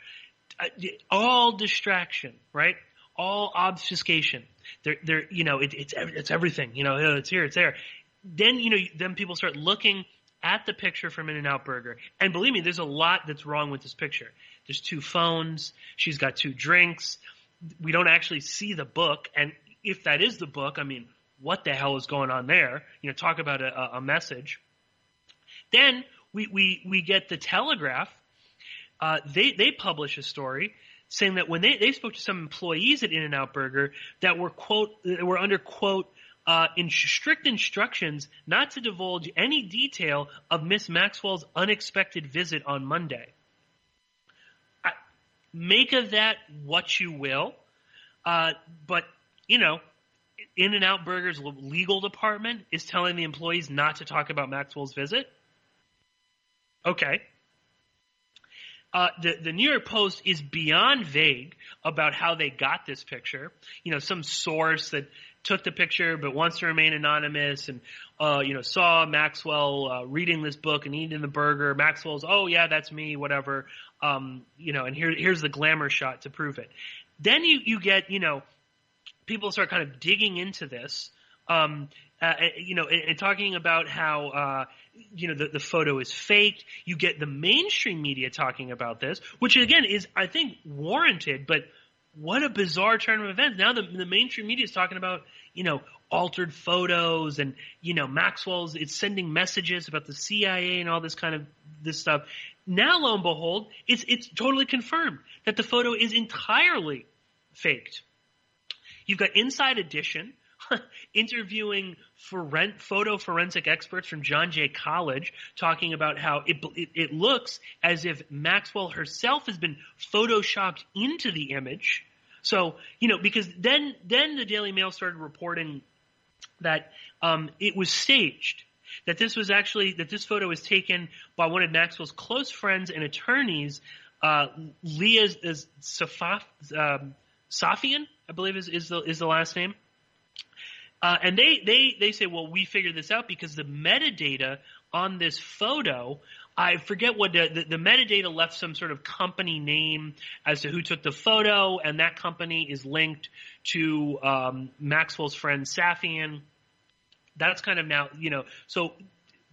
All distraction, right? All obfuscation. It's everything. It's here, it's there. Then people start looking at the picture from In-N-Out Burger. And believe me, there's a lot that's wrong with this picture. There's 2 phones. She's got 2 drinks. We don't actually see the book. And if that is the book, I mean, what the hell is going on there? Talk about a message. Then we get the Telegraph. They publish a story saying that when they spoke to some employees at In-N-Out Burger that were, quote, were under, quote, strict instructions not to divulge any detail of Miss Maxwell's unexpected visit on Monday. Make of that what you will, but In-N-Out Burger's legal department is telling the employees not to talk about Maxwell's visit. Okay. The New York Post is beyond vague about how they got this picture. Some source that took the picture but wants to remain anonymous, and saw Maxwell reading this book and eating the burger. Maxwell's, oh yeah, that's me, whatever. And here's the glamour shot to prove it. Then you get, people start kind of digging into this, and talking about how, the photo is faked. You get the mainstream media talking about this, which again is, I think, warranted, but what a bizarre turn of events. Now the mainstream media is talking about, altered photos, and, Maxwell's, it's sending messages about the CIA and all this kind of this stuff. Now, lo and behold, it's totally confirmed that the photo is entirely faked. You've got Inside Edition interviewing photo forensic experts from John Jay College, talking about how it looks as if Maxwell herself has been photoshopped into the image. So, because then the Daily Mail started reporting that it was staged, that this photo was taken by one of Maxwell's close friends and attorneys, Leah Safian, I believe is the last name. And they say, well, we figured this out because the metadata on this photo, I forget what the metadata left some sort of company name as to who took the photo, and that company is linked to Maxwell's friend Safian. That's kind of now, so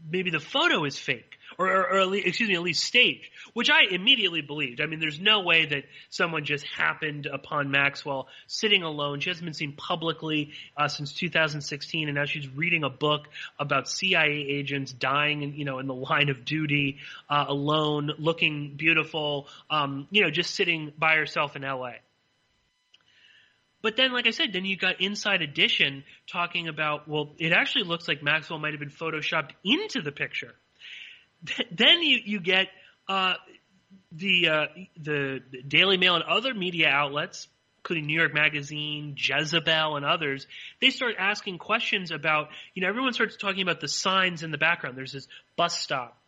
maybe the photo is fake, or at least staged, which I immediately believed. I mean, there's no way that someone just happened upon Maxwell sitting alone. She hasn't been seen publicly since 2016, and now she's reading a book about CIA agents dying, in the line of duty, alone, looking beautiful, just sitting by herself in L.A. But then, like I said, then you got Inside Edition talking about, well, it actually looks like Maxwell might have been photoshopped into the picture. Then you get the Daily Mail and other media outlets, including New York Magazine, Jezebel, and others. They start asking questions about, everyone starts talking about the signs in the background. There's this bus stop.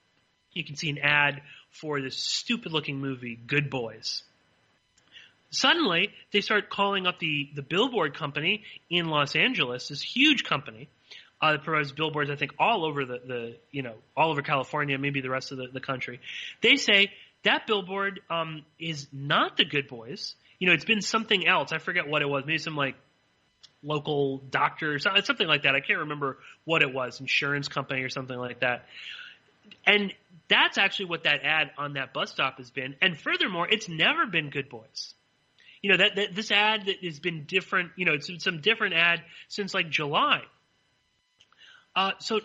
You can see an ad for this stupid-looking movie, Good Boys. Suddenly, they start calling up the billboard company in Los Angeles, this huge company that provides billboards, I think, all over all over California, maybe the rest of the country. They say that billboard is not the Good Boys. It's been something else. I forget what it was. Maybe some local doctor, something like that. I can't remember what it was, insurance company or something like that. And that's actually what that ad on that bus stop has been. And furthermore, it's never been Good Boys. That this ad that has been different, it's some different ad since July. So,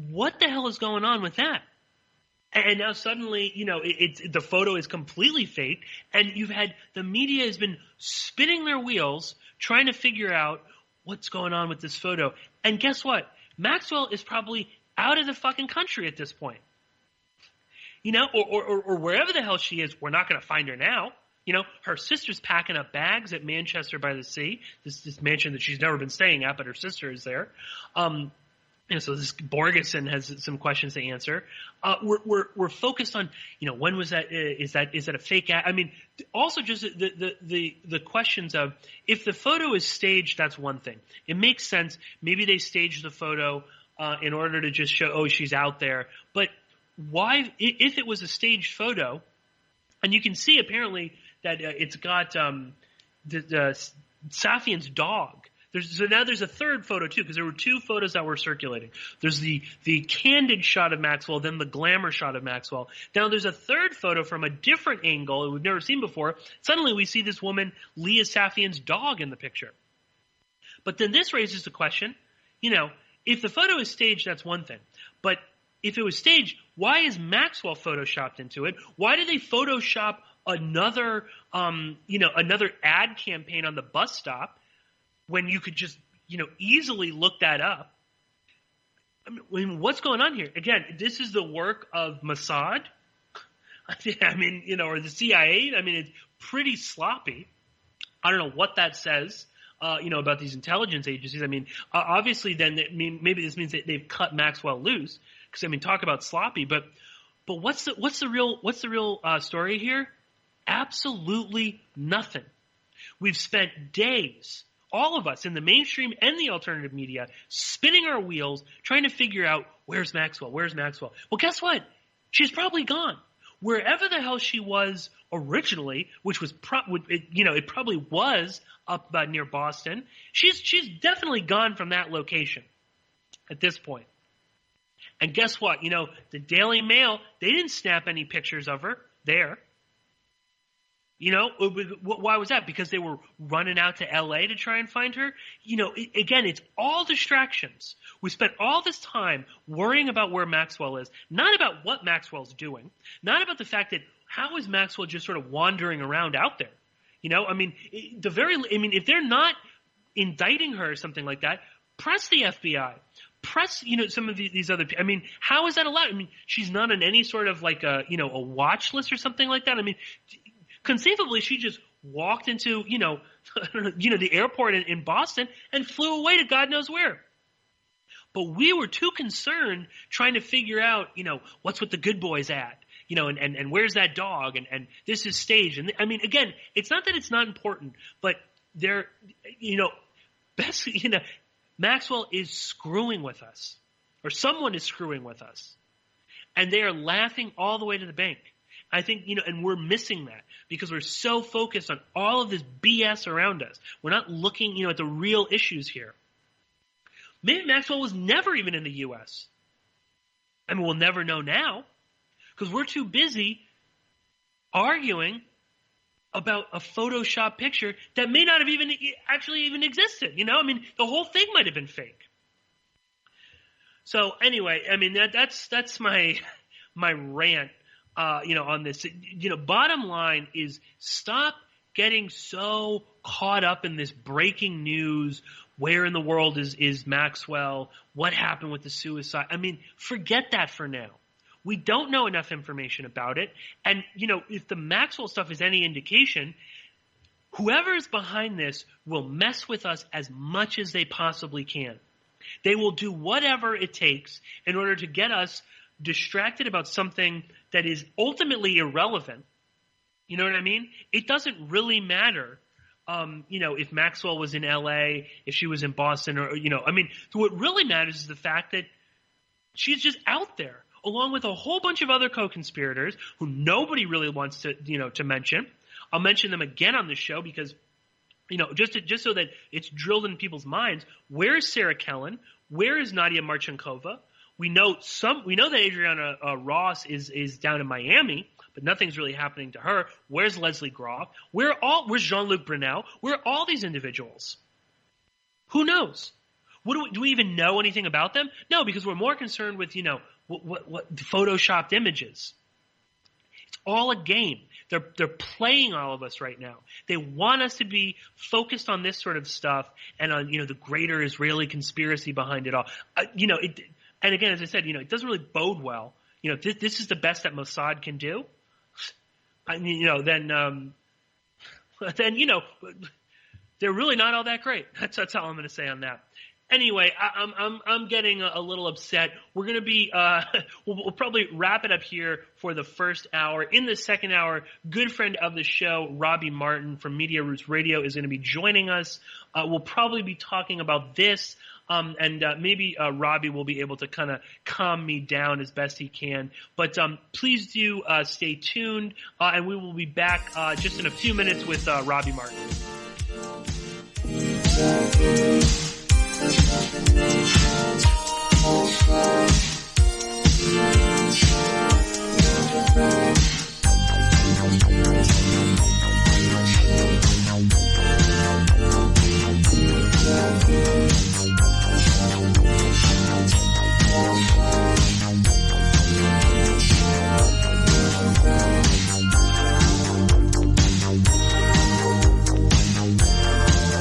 what the hell is going on with that? And now suddenly, the photo is completely fake, and you've had the media has been spinning their wheels trying to figure out what's going on with this photo. And guess what? Maxwell is probably out of the fucking country at this point. Or wherever the hell she is, we're not going to find her now. Her sister's packing up bags at Manchester by the Sea, this mansion that she's never been staying at, but her sister is there. So this Borgeson has some questions to answer. We're focused on, when was that? Is that a fake ad? I mean, also just the questions of, if the photo is staged, that's one thing. It makes sense. Maybe they staged the photo in order to just show, oh, she's out there. But why, if it was a staged photo, and you can see apparently that it's got Safian's dog. So now there's a third photo too, because there were two photos that were circulating. There's the candid shot of Maxwell, then the glamour shot of Maxwell. Now there's a third photo from a different angle that we've never seen before. Suddenly we see this woman, Leah Safian's dog, in the picture. But then this raises the question, if the photo is staged, that's one thing. But if it was staged, why is Maxwell photoshopped into it? Why did they Photoshop another ad campaign on the bus stop when you could just, easily look that up? I mean, what's going on here? Again, this is the work of Mossad. or the CIA. I mean, it's pretty sloppy. I don't know what that says, about these intelligence agencies. I mean, obviously then, maybe this means that they've cut Maxwell loose. Because talk about sloppy, but what's the real story here? Absolutely nothing. We've spent days All of us in the mainstream and the alternative media spinning our wheels trying to figure out where's Maxwell? Well, guess what? She's probably gone. Wherever the hell she was originally, which was it probably was up near Boston. She's definitely gone from that location at this point. And guess what? The Daily Mail, they didn't snap any pictures of her there. Why was that? Because they were running out to L.A. to try and find her? Again, it's all distractions. We spent all this time worrying about where Maxwell is, not about what Maxwell's doing, not about the fact that how is Maxwell just sort of wandering around out there? If they're not indicting her or something like that, press the FBI. Press, some of these other people. How is that allowed? She's not on any sort of like a watch list or something like that. Conceivably, she just walked into, the airport in Boston and flew away to God knows where. But we were too concerned trying to figure out, what's with the good boys at, and where's that dog, and this is staged. And again, it's not that it's not important, but they're, Maxwell is screwing with us, or someone is screwing with us, and they are laughing all the way to the bank. I think, and we're missing that because we're so focused on all of this BS around us. We're not looking, at the real issues here. Maybe Maxwell was never even in the U.S. We'll never know now because we're too busy arguing about a Photoshop picture that may not have even existed. The whole thing might have been fake. So anyway, that's my rant. On this, bottom line is stop getting so caught up in this breaking news. Where in the world is Maxwell? What happened with the suicide? Forget that for now. We don't know enough information about it. And, if the Maxwell stuff is any indication, whoever is behind this will mess with us as much as they possibly can. They will do whatever it takes in order to get us distracted about something that is ultimately irrelevant. You know what I mean? It doesn't really matter, if Maxwell was in L.A., if she was in Boston, or, what really matters is the fact that she's just out there, along with a whole bunch of other co-conspirators who nobody really wants to mention. I'll mention them again on this show because, just so that it's drilled in people's minds. Where is Sarah Kellen? Where is Nadia Marchankova? We know that Adriana Ross is down in Miami, but nothing's really happening to her. Where's Leslie Groff? Where's Jean-Luc Brunel? Where are all these individuals? Who knows? Do we even know anything about them? No, because we're more concerned with, what photoshopped images. It's all a game. They're playing all of us right now. They want us to be focused on this sort of stuff and on, the greater Israeli conspiracy behind it all. And again, as I said, it doesn't really bode well. This is the best that Mossad can do. Then they're really not all that great. That's all I'm going to say on that. Anyway, I'm getting a little upset. We're going to be we'll probably wrap it up here for the first hour. In the second hour, good friend of the show, Robbie Martin from Media Roots Radio, is going to be joining us. We'll probably be talking about this. And maybe Robbie will be able to kind of calm me down as best he can. But please do stay tuned, and we will be back just in a few minutes with Robbie Martin.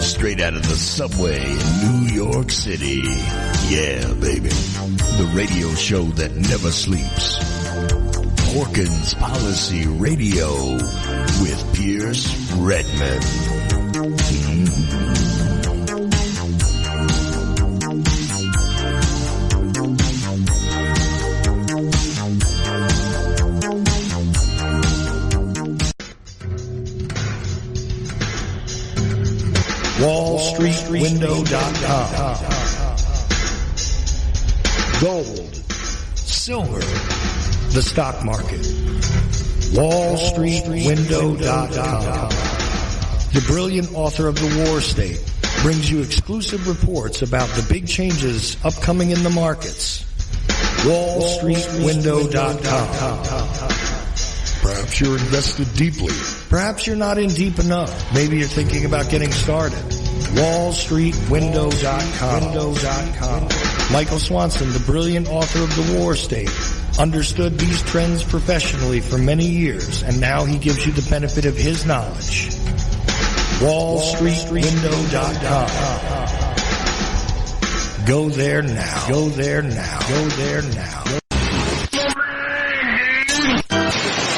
Straight out of the subway in New York City. Yeah, baby. The radio show that never sleeps. Porkins Policy Radio with Pierce Redmond. Wall WallStreetWindow.com. Gold, silver, the stock market. WallStreetWindow.com. The brilliant author of The War State brings you exclusive reports about the big changes upcoming in the markets. WallStreetWindow.com. Perhaps you're invested deeply. Perhaps you're not in deep enough. Maybe you're thinking about getting started. WallStreetWindow.com. Michael Swanson, the brilliant author of The War State, understood these trends professionally for many years, and now he gives you the benefit of his knowledge. WallStreetWindow.com. Go there now. Go there now. Go there now.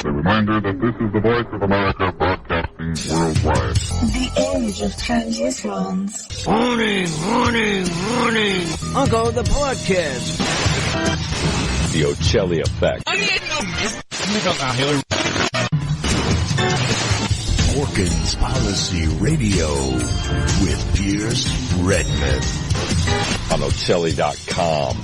A reminder that this is the voice of America broadcasting worldwide. The age of transitions. Warning, warning, warning. Uncle, the podcast. The Ocelli effect. Porkins Policy Radio with Pierce Redmond. On Ocelli.com.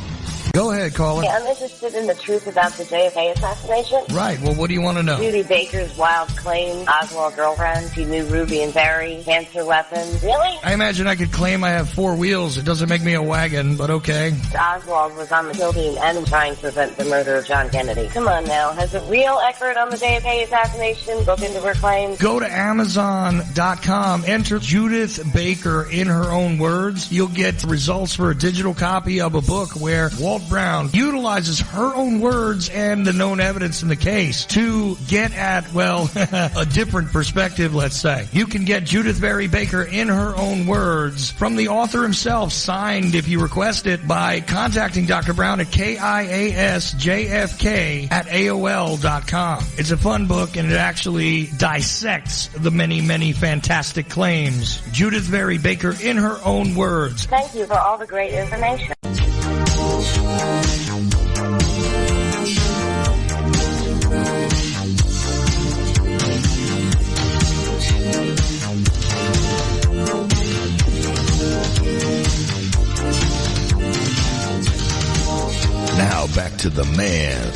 Go ahead, caller. I'm interested in the truth about the JFK assassination. Right, well, what do you want to know? Judy Baker's wild claim, Oswald girlfriend, she knew Ruby and Barry, cancer weapons. Really? I imagine I could claim I have 4 wheels. It doesn't make me a wagon, but okay. Oswald was on the kill team and trying to prevent the murder of John Kennedy. Come on now, has a real expert on the JFK assassination looked into her claims? Go to Amazon.com, enter Judith Baker in her own words. You'll get results for a digital copy of a book where Walt Brown utilizes her own words and the known evidence in the case to get at, well, a different perspective, let's say. You can get Judith Barry Baker in her own words from the author himself, signed if you request it, by contacting Dr. Brown at KIASJFK@AOL.com. It's a fun book, and it actually dissects the many, many fantastic claims. Judith Barry Baker in her own words. Thank you for all the great information. Now back to the man,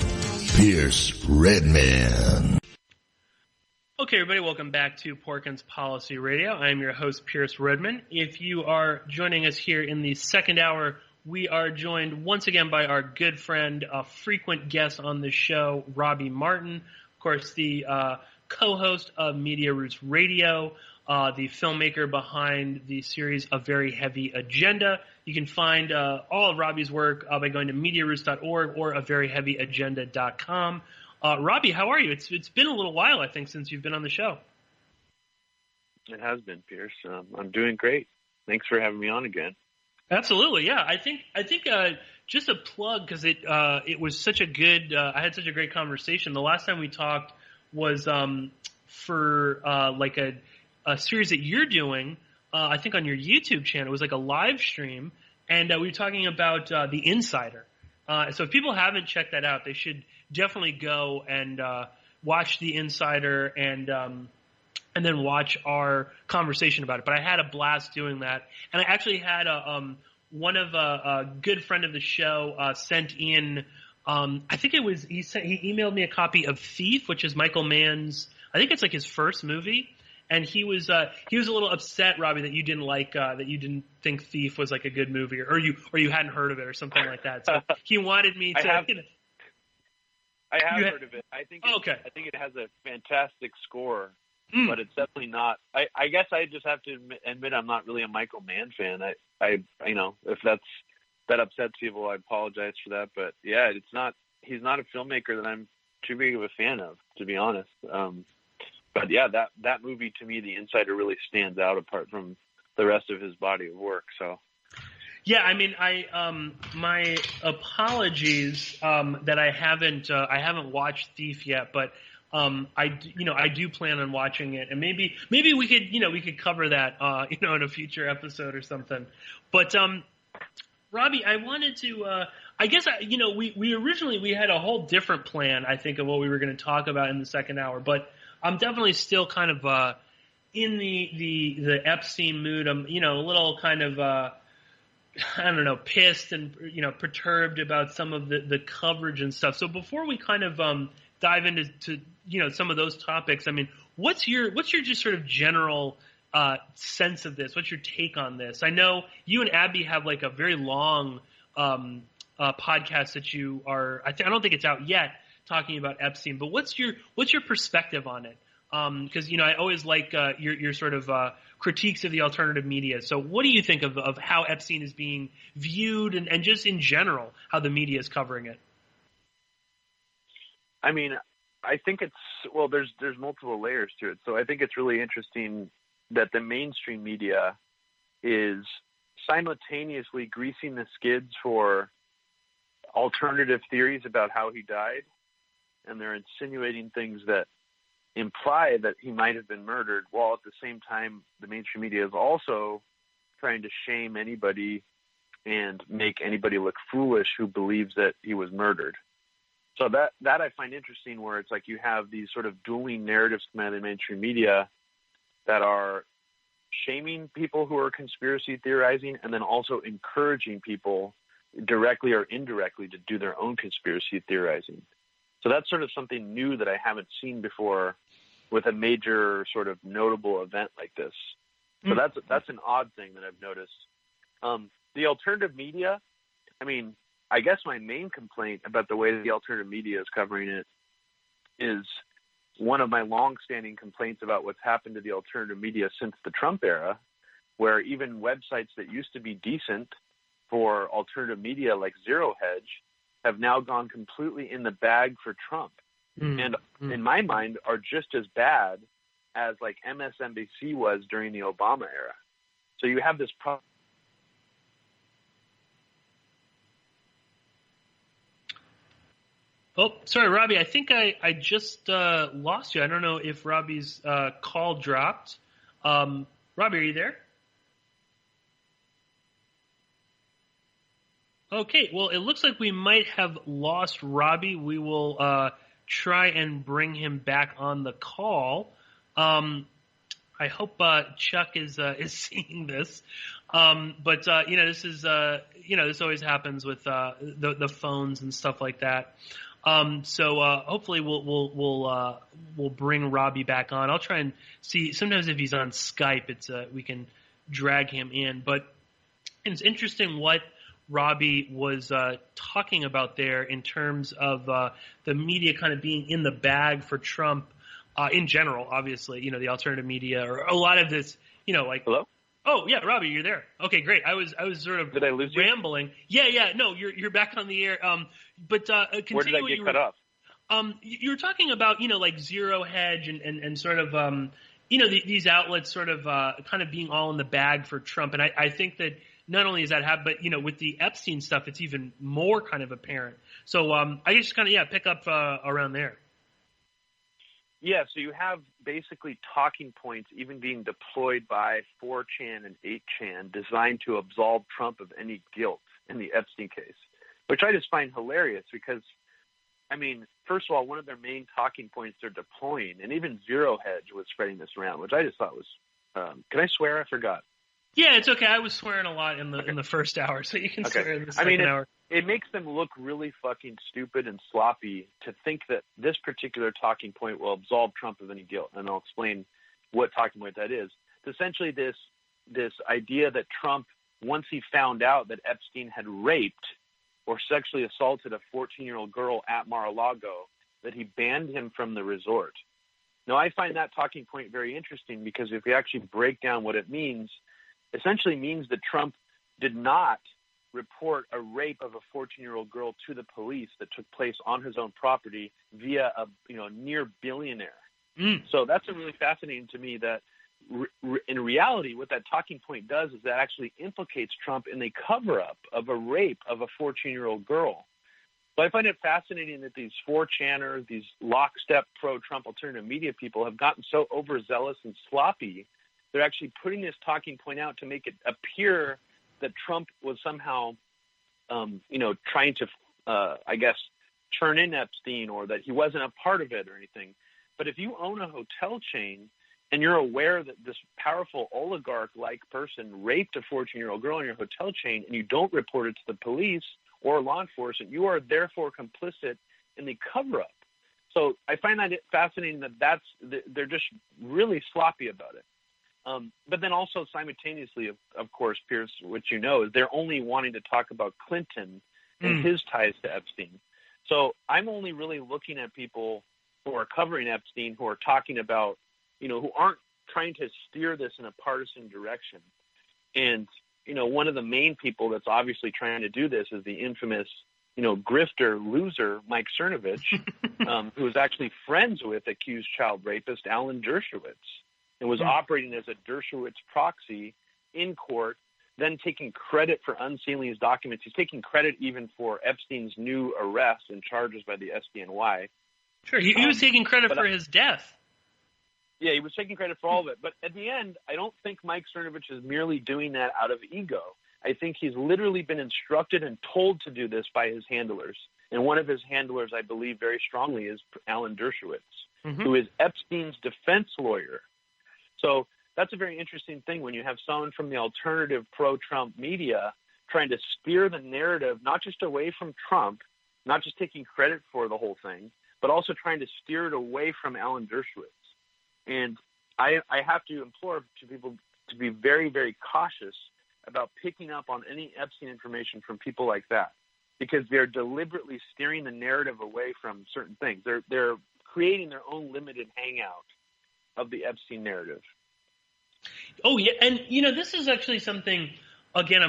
Pierce Redmond. Okay, everybody, welcome back to Porkins Policy Radio. I am your host, Pierce Redmond. If you are joining us here in the second hour, we are joined once again by our good friend, a frequent guest on the show, Robbie Martin. Of course, the co-host of Media Roots Radio, the filmmaker behind the series A Very Heavy Agenda. You can find all of Robbie's work by going to MediaRoots.org or averyheavyagenda.com. Robbie, how are you? It's been a little while, I think, since you've been on the show. It has been, Pierce. I'm doing great. Thanks for having me on again. Absolutely, yeah. I think just a plug, because it was such a good. I had such a great conversation. The last time we talked was for like a series that you're doing. I think on your YouTube channel. It was like a live stream, and we were talking about The Insider. So if people haven't checked that out, they should definitely go and watch The Insider and then watch our conversation about it. But I had a blast doing that, and I actually had one of a good friend of the show sent in. I think it was he emailed me a copy of Thief, which is Michael Mann's. I think it's like his first movie. And he was a little upset, Robbie, that you didn't like that you didn't think Thief was like a good movie, or you hadn't heard of it or something like that. So he wanted me to. I have heard of it. I think it has a fantastic score, but it's definitely not. I guess I just have to admit I'm not really a Michael Mann fan. I if that upsets people, I apologize for that. But yeah, he's not a filmmaker that I'm too big of a fan of, to be honest. But yeah, that movie to me, The Insider, really stands out apart from the rest of his body of work. So, yeah, I mean, my apologies that I haven't watched Thief yet, but I do plan on watching it, and maybe we could cover that in a future episode or something. But Robbie, I wanted to. I guess we originally had a whole different plan, I think, of what we were going to talk about in the second hour, but I'm definitely still kind of in the Epstein mood. I'm, a little kind of, pissed and, perturbed about some of the coverage and stuff. So before we kind of dive into some of those topics, I mean, what's your just sort of general sense of this? What's your take on this? I know you and Abby have like a very long podcast that you are. I don't think it's out yet, talking about Epstein. But what's your perspective on it? Because I always like your sort of critiques of the alternative media. So what do you think of how Epstein is being viewed, and just in general how the media is covering it? I mean, I think there's multiple layers to it. So I think it's really interesting that the mainstream media is simultaneously greasing the skids for alternative theories about how he died, and they're insinuating things that imply that he might have been murdered, while at the same time the mainstream media is also trying to shame anybody and make anybody look foolish who believes that he was murdered. So that I find interesting, where it's like you have these sort of dueling narratives coming out of the mainstream media that are shaming people who are conspiracy theorizing, and then also encouraging people directly or indirectly to do their own conspiracy theorizing. So that's sort of something new that I haven't seen before with a major sort of notable event like this. So that's an odd thing that I've noticed. The alternative media, I mean, I guess my main complaint about the way that the alternative media is covering it is one of my long-standing complaints about what's happened to the alternative media since the Trump era, where even websites that used to be decent for alternative media like Zero Hedge have now gone completely in the bag for Trump. And in my mind are just as bad as like MSNBC was during the Obama era. So you have this problem. Oh, sorry, Robbie. I think I just lost you. I don't know if Robbie's call dropped. Robbie, are you there? Okay, well, it looks like we might have lost Robbie. We will try and bring him back on the call. I hope Chuck is seeing this. But this is this always happens with the phones and stuff like that. So hopefully we'll bring Robbie back on. I'll try and see. Sometimes if he's on Skype, it's we can drag him in. But it's interesting what Robbie was talking about there in terms of the media kind of being in the bag for Trump in general. Obviously, the alternative media or a lot of this, like. Hello? Oh yeah, Robbie, you're there. Okay, great. I was sort of Did I lose rambling. You? Yeah. No, you're back on the air. But continue. Where did I get cut off? You were talking about like Zero Hedge and sort of these outlets sort of kind of being all in the bag for Trump, and I think that not only is that happening, but with the Epstein stuff, it's even more kind of apparent. So I just kind of pick up around there. Yeah, so you have basically talking points even being deployed by 4chan and 8chan designed to absolve Trump of any guilt in the Epstein case, which I just find hilarious because, I mean, first of all, one of their main talking points they're deploying, and even Zero Hedge was spreading this around, which I just thought was can I swear? I forgot. Yeah, it's okay. I was swearing a lot in the first hour, so you can swear in the second hour. It makes them look really fucking stupid and sloppy to think that this particular talking point will absolve Trump of any guilt. And I'll explain what talking point that is. It's essentially this idea that Trump, once he found out that Epstein had raped or sexually assaulted a 14-year-old girl at Mar-a-Lago, that he banned him from the resort. Now, I find that talking point very interesting because if we actually break down what it means, essentially means that Trump did not report a rape of a 14-year-old girl to the police that took place on his own property via a near billionaire. So that's really fascinating to me that in reality, what that talking point does is that actually implicates Trump in the cover-up of a rape of a 14-year-old girl. So I find it fascinating that these 4chaners, these lockstep pro-Trump alternative media people have gotten so overzealous and sloppy. They're actually putting this talking point out to make it appear that Trump was somehow, trying to, turn in Epstein or that he wasn't a part of it or anything. But if you own a hotel chain, and you're aware that this powerful oligarch-like person raped a 14-year-old girl in your hotel chain, and you don't report it to the police or law enforcement, you are therefore complicit in the cover-up. So I find that fascinating that they're just really sloppy about it. But then also simultaneously, of course, Pierce, which you know, is they're only wanting to talk about Clinton and his ties to Epstein. So I'm only really looking at people who are covering Epstein, who are talking about, who aren't trying to steer this in a partisan direction. And, one of the main people that's obviously trying to do this is the infamous, grifter loser, Mike Cernovich, who is actually friends with accused child rapist Alan Dershowitz and was operating as a Dershowitz proxy in court, then taking credit for unsealing his documents. He's taking credit even for Epstein's new arrest and charges by the SDNY. Sure, he was taking credit for his death. Yeah, he was taking credit for all of it. But at the end, I don't think Mike Cernovich is merely doing that out of ego. I think he's literally been instructed and told to do this by his handlers. And one of his handlers, I believe very strongly, is Alan Dershowitz, who is Epstein's defense lawyer. So that's a very interesting thing when you have someone from the alternative pro-Trump media trying to steer the narrative, not just away from Trump, not just taking credit for the whole thing, but also trying to steer it away from Alan Dershowitz. And I have to implore to people to be very, very cautious about picking up on any Epstein information from people like that, because they're deliberately steering the narrative away from certain things. They're creating their own limited hangout of the Epstein narrative. Oh yeah, and this is actually something. Again,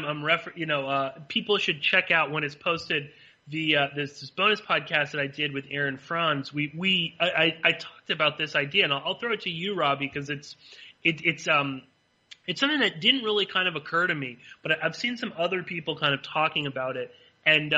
people should check out when it's posted. This bonus podcast that I did with Aaron Franz. I talked about this idea, and I'll throw it to you, Robbie, because it's something that didn't really kind of occur to me, but I've seen some other people kind of talking about it. And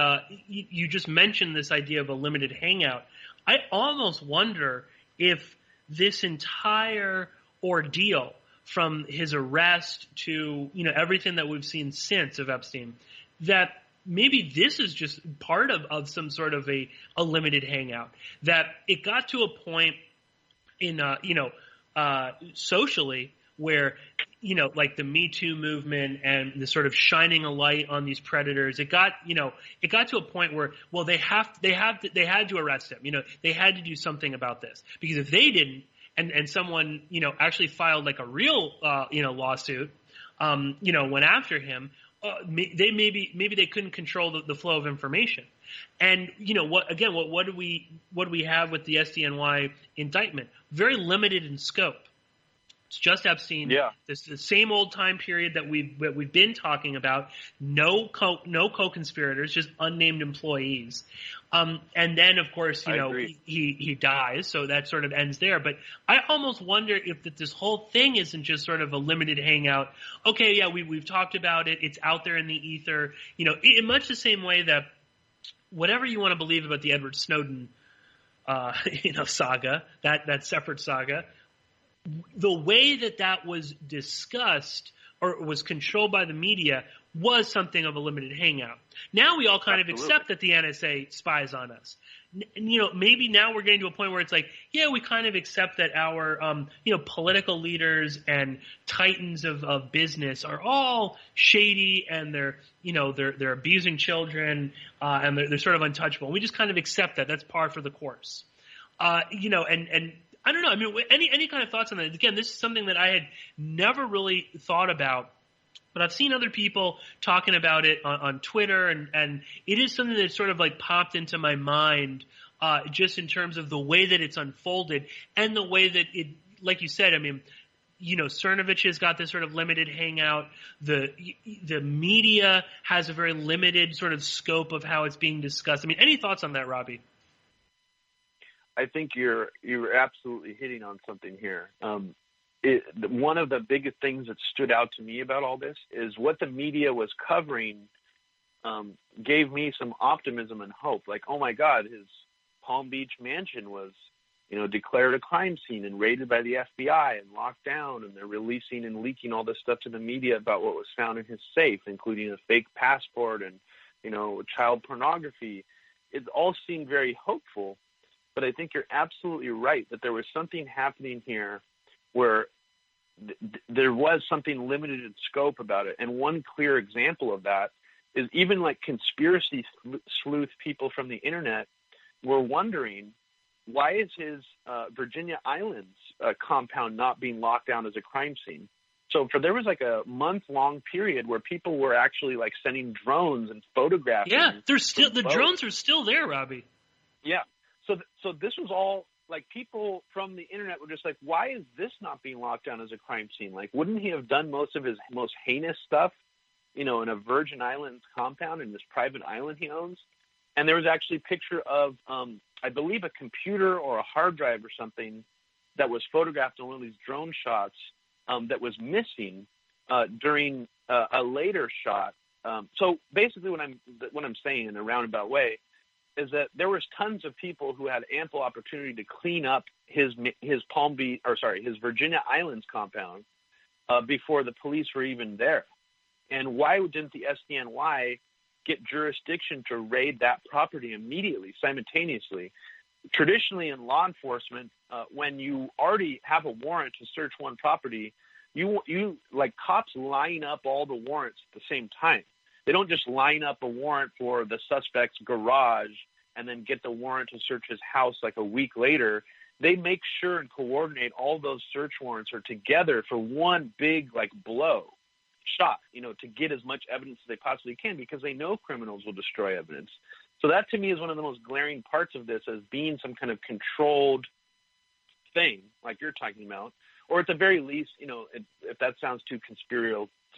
you just mentioned this idea of a limited hangout. I almost wonder if this entire ordeal, from his arrest to everything that we've seen since of Epstein, that maybe this is just part of some sort of a limited hangout, that it got to a point in socially where like the Me Too movement and the sort of shining a light on these predators, it got to a point where, well, they had to arrest him. They had to do something about this, because if they didn't, and someone actually filed like a real lawsuit, went after him, maybe they couldn't control the flow of information. And what do we have with the SDNY indictment? Very limited in scope. It's just Epstein. Yeah. This is the same old time period that we've been talking about. No co-conspirators, just unnamed employees. And then, of course, he dies, so that sort of ends there. But I almost wonder if this whole thing isn't just sort of a limited hangout. Okay, yeah, we've talked about it. It's out there in the ether. In much the same way that whatever you want to believe about the Edward Snowden, saga, that separate saga, the way that was discussed or was controlled by the media was something of a limited hangout. Now we all kind of accept that the NSA spies on us. Maybe now we're getting to a point where it's like, yeah, we kind of accept that our, political leaders and titans of business are all shady, and they're abusing children, and they're sort of untouchable. We just kind of accept that. That's par for the course. And I don't know. I mean, any kind of thoughts on that? Again, this is something that I had never really thought about, but I've seen other people talking about it on Twitter, and it is something that sort of like popped into my mind, just in terms of the way that it's unfolded and the way that it, like you said, I mean, Cernovich has got this sort of limited hangout. The media has a very limited sort of scope of how it's being discussed. I mean, any thoughts on that, Robbie? I think you're absolutely hitting on something here. One of the biggest things that stood out to me about all this is what the media was covering gave me some optimism and hope. Like, oh my God, his Palm Beach mansion was, declared a crime scene and raided by the FBI and locked down, and they're releasing and leaking all this stuff to the media about what was found in his safe, including a fake passport and, child pornography. It all seemed very hopeful. But I think you're absolutely right that there was something happening here where there was something limited in scope about it. And one clear example of that is even like conspiracy sleuth people from the internet were wondering, why is his Virginia Islands compound not being locked down as a crime scene? So there was like a month-long period where people were actually like sending drones and photographing. Yeah, the drones are still there, Robbie. Yeah. So this was all like people from the internet were just like, why is this not being locked down as a crime scene? Like, wouldn't he have done most of his most heinous stuff, in a Virgin Islands compound in this private island he owns? And there was actually a picture of, I believe, a computer or a hard drive or something that was photographed on one of these drone shots that was missing during a later shot. So basically, what I'm saying in a roundabout way is that there was tons of people who had ample opportunity to clean up his Virginia Islands compound before the police were even there. And why didn't the SDNY get jurisdiction to raid that property immediately, simultaneously? Traditionally in law enforcement, when you already have a warrant to search one property, you like cops line up all the warrants at the same time. They don't just line up a warrant for the suspect's garage and then get the warrant to search his house like a week later. They make sure and coordinate all those search warrants are together for one big like shot, to get as much evidence as they possibly can, because they know criminals will destroy evidence. So that to me is one of the most glaring parts of this, as being some kind of controlled thing like you're talking about, or at the very least, if that sounds too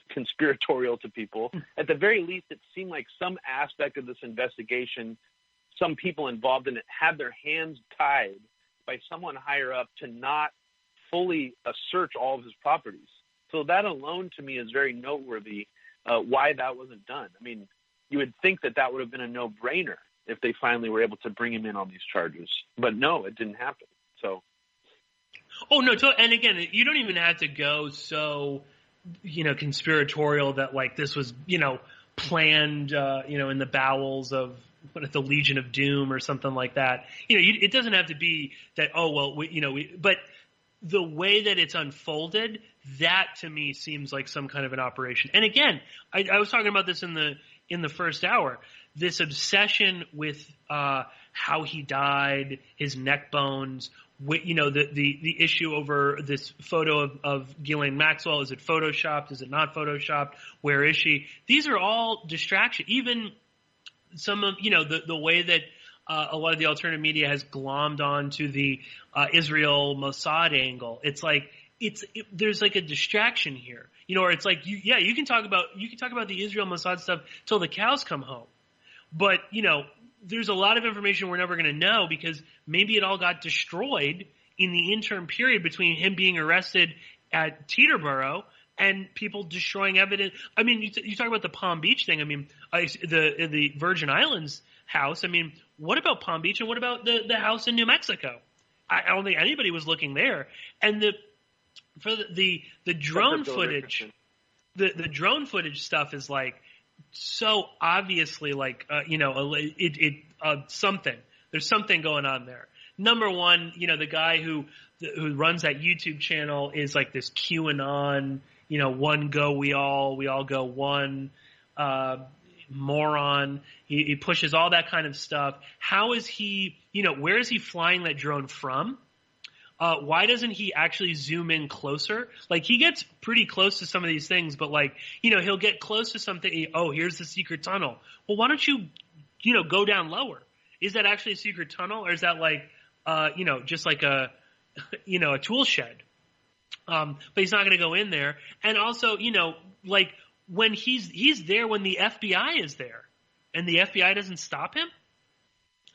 conspiratorial to people, at the very least, it seemed like some aspect of this investigation, some people involved in it had their hands tied by someone higher up to not fully search all of his properties. So that alone to me is very noteworthy, why that wasn't done. I mean, you would think that would have been a no-brainer if they finally were able to bring him in on these charges. But no, it didn't happen. So. Oh, no. And again, you don't even have to go so, conspiratorial that like this was, planned, in the bowels of the Legion of Doom or something like that. It doesn't have to be that, but the way that it's unfolded, that to me seems like some kind of an operation. And again, I was talking about this in the first hour, this obsession with how he died, his neck bones, the issue over this photo of Ghislane Maxwell. Is it photoshopped? Is it not photoshopped? Where is she? These are all distraction. Even some of, the way that a lot of the alternative media has glommed onto the Israel Mossad angle. It's like there's like a distraction here, or it's like you can talk about the Israel Mossad stuff till the cows come home, but there's a lot of information we're never going to know because maybe it all got destroyed in the interim period between him being arrested at Teterboro and people destroying evidence. I mean, you talk about the Palm Beach thing. I mean, the Virgin Islands house. I mean, what about Palm Beach and what about the house in New Mexico? I don't think anybody was looking there. And the drone footage, the drone footage stuff is like so obviously like something. There's something going on there. Number one, the guy who runs that YouTube channel is like this QAnon, one go we all go one moron. He pushes all that kind of stuff. How is he? Where is he flying that drone from? Why doesn't he actually zoom in closer? Like, he gets pretty close to some of these things, but like, he'll get close to something. Oh, here's the secret tunnel. Well, why don't you, go down lower? Is that actually a secret tunnel, or is that like, just like a tool shed? But he's not going to go in there. And also, like when he's there when the FBI is there, and the FBI doesn't stop him.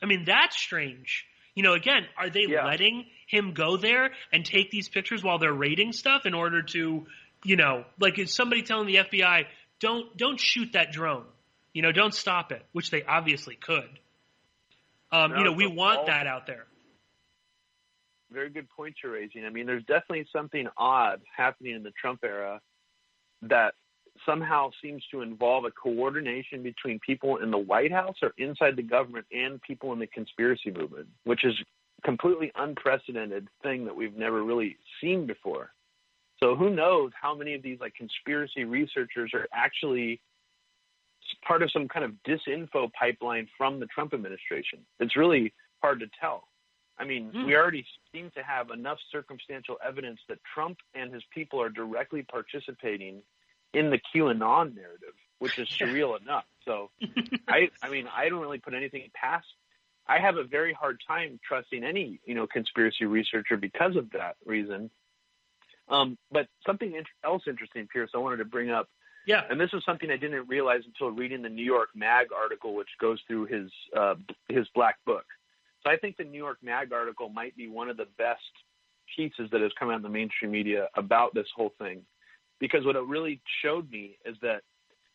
I mean, that's strange. Again, are they letting him go there and take these pictures while they're raiding stuff in order to, like, is somebody telling the FBI, don't shoot that drone, don't stop it, which they obviously could. We want that out there. Very good point you're raising. I mean, there's definitely something odd happening in the Trump era that somehow seems to involve a coordination between people in the White House or inside the government and people in the conspiracy movement, which is completely unprecedented thing that we've never really seen before. So who knows how many of these like conspiracy researchers are actually part of some kind of disinfo pipeline from the Trump administration. It's really hard to tell. I mean, we already seem to have enough circumstantial evidence that Trump and his people are directly participating in the QAnon narrative, which is surreal enough. So, I mean, I don't really put anything past. I have a very hard time trusting any, conspiracy researcher because of that reason. But something else interesting, Pierce, I wanted to bring up. Yeah. And this is something I didn't realize until reading the New York Mag article, which goes through his Black Book. So I think the New York Mag article might be one of the best pieces that has come out in the mainstream media about this whole thing. Because what it really showed me is that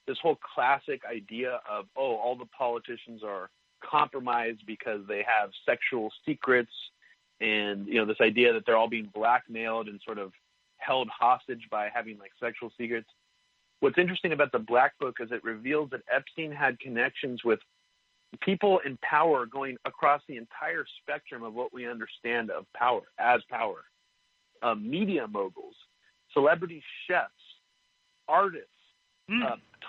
this whole classic idea of, all the politicians are compromised because they have sexual secrets and, this idea that they're all being blackmailed and sort of held hostage by having like sexual secrets. What's interesting about the Black Book is it reveals that Epstein had connections with people in power going across the entire spectrum of what we understand of power, as power. Media moguls, celebrity chefs, artists,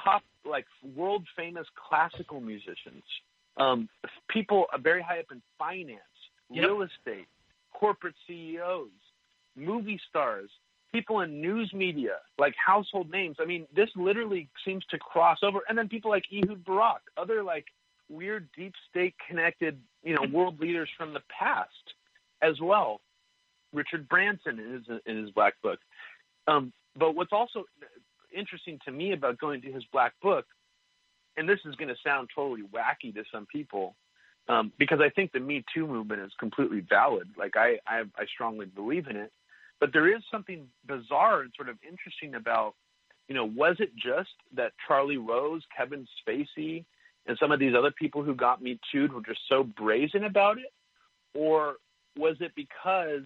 top, like, world-famous classical musicians, people very high up in finance, real estate, corporate CEOs, movie stars, people in news media, like household names. I mean, this literally seems to cross over. And then people like Ehud Barak, other, like, weird deep state connected, world leaders from the past as well. Richard Branson in his Black Book. But what's also interesting to me about going to his Black Book, and this is going to sound totally wacky to some people, because I think the Me Too movement is completely valid. Like I strongly believe in it, but there is something bizarre and sort of interesting about, was it just that Charlie Rose, Kevin Spacey, and some of these other people who got Me Too'd were just so brazen about it? Or was it because,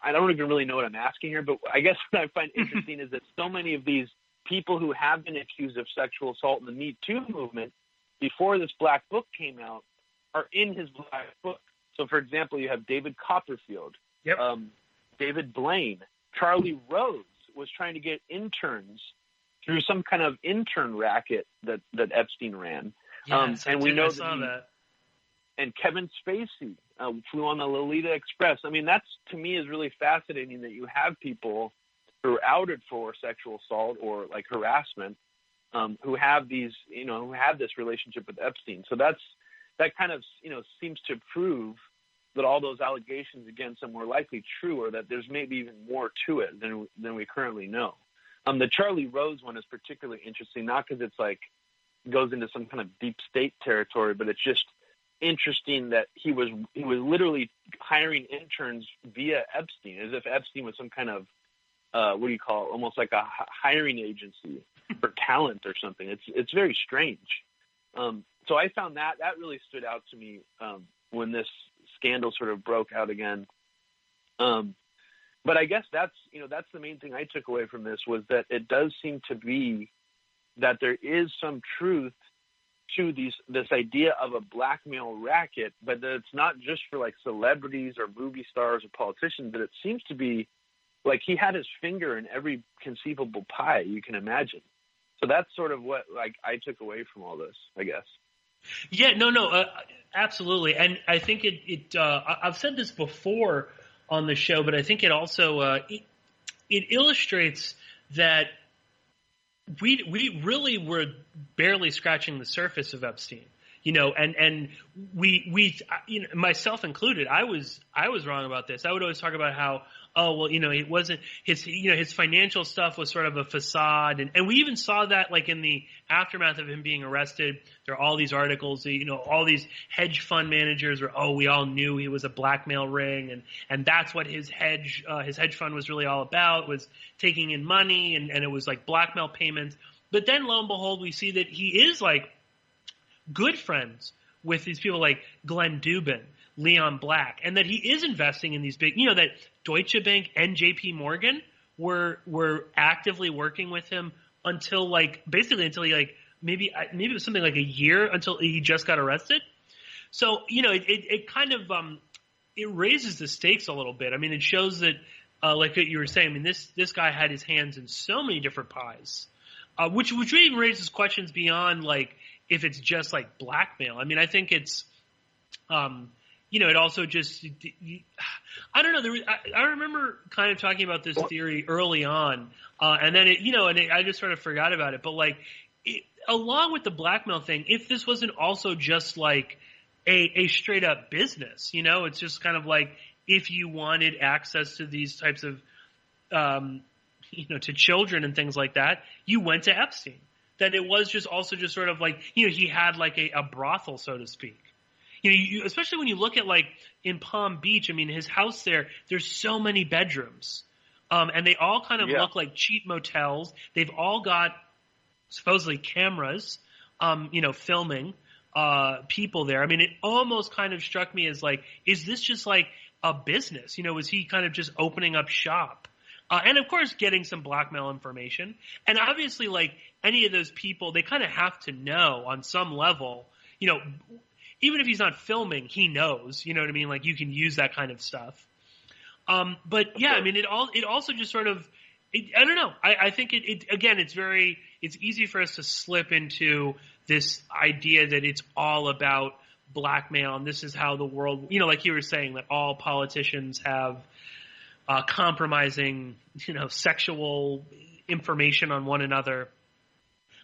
I don't even really know what I'm asking here, but I guess what I find interesting is that so many of these people who have been accused of sexual assault in the Me Too movement before this Black Book came out are in his Black Book. So, for example, you have David Copperfield, David Blaine, Charlie Rose was trying to get interns through some kind of intern racket that Epstein ran. And we know that. And Kevin Spacey flew on the Lolita Express. I mean, that's, to me, is really fascinating that you have people who are outed for sexual assault or like harassment, who have these, who have this relationship with Epstein. So that kind of, seems to prove that all those allegations against him were likely true, or that there's maybe even more to it than we currently know. The Charlie Rose one is particularly interesting, not because it's like goes into some kind of deep state territory, but it's just interesting that he was literally hiring interns via Epstein, as if Epstein was some kind of almost like a hiring agency for talent or something. It's very strange. So I found that really stood out to me when this scandal sort of broke out again. But I guess that's the main thing I took away from this, was that it does seem to be that there is some truth to this idea of a blackmail racket, but that it's not just for like celebrities or movie stars or politicians, that it seems to be like he had his finger in every conceivable pie you can imagine. So that's sort of what like I took away from all this, I guess. Yeah, no, absolutely. And I think I've said this before on the show, but I think it also it illustrates that we really were barely scratching the surface of Epstein, and we myself included, I was wrong about this. I would always talk about how, it wasn't his financial stuff was sort of a facade. And we even saw that like in the aftermath of him being arrested. There are all these articles, all these hedge fund managers we all knew he was a blackmail ring. And that's what his hedge fund was really all about, was taking in money and it was like blackmail payments. But then lo and behold, we see that he is like good friends with these people like Glenn Dubin, Leon Black, and that he is investing in these big, that Deutsche Bank and JP Morgan were actively working with him until he maybe it was something like a year until he just got arrested. So, it kind of it raises the stakes a little bit. I mean, it shows that, like what you were saying, I mean, this guy had his hands in so many different pies, which even raises questions beyond, like, if it's just, like, blackmail. I mean, I think it's, it also just, I don't know. I remember kind of talking about this theory early on, and then I just sort of forgot about it. But, like, along with the blackmail thing, if this wasn't also just, like, a straight up business, it's just kind of like, if you wanted access to these types of, to children and things like that, you went to Epstein. That it was just also just sort of like, he had like a brothel, so to speak. Especially when you look at, like, in Palm Beach, I mean, his house there's so many bedrooms. And they all kind of look like cheap motels. They've all got supposedly cameras, filming people there. I mean, it almost kind of struck me as like, is this just like a business? Was he kind of just opening up shop? And of course, getting some blackmail information. And obviously, like, any of those people, they kind of have to know on some level, even if he's not filming, he knows, you know what I mean? Like, you can use that kind of stuff. But yeah, I mean, it also just sort of, I don't know. I think again, it's easy for us to slip into this idea that it's all about blackmail, and this is how the world, like you were saying, that all politicians have compromising, sexual information on one another.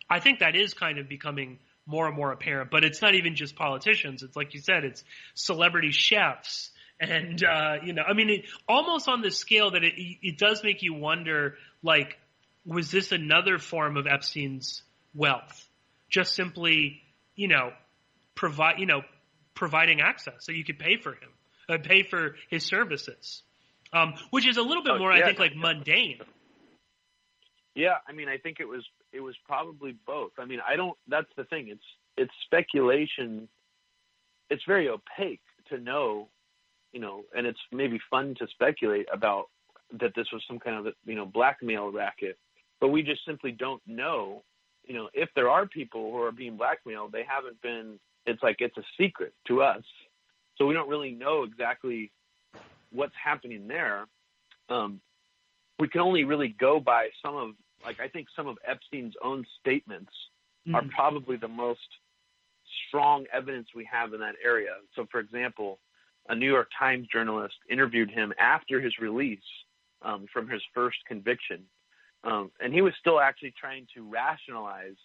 I think that is kind of becoming more and more apparent, but it's not even just politicians. It's like you said, it's celebrity chefs. And, I mean, almost on the scale that it does make you wonder, like, was this another form of Epstein's wealth? Just simply, providing access so you could pay for him, pay for his services, which is a little bit more, I think, like, mundane. Yeah, I mean, I think it was probably both. I mean, that's the thing. It's speculation. It's very opaque to know, and it's maybe fun to speculate about that this was some kind of, blackmail racket, but we just simply don't know, if there are people who are being blackmailed, they haven't been, it's a secret to us. So we don't really know exactly what's happening there. We can only really go by I think some of Epstein's own statements are probably the most strong evidence we have in that area. So, for example, a New York Times journalist interviewed him after his release from his first conviction. And he was still actually trying to rationalize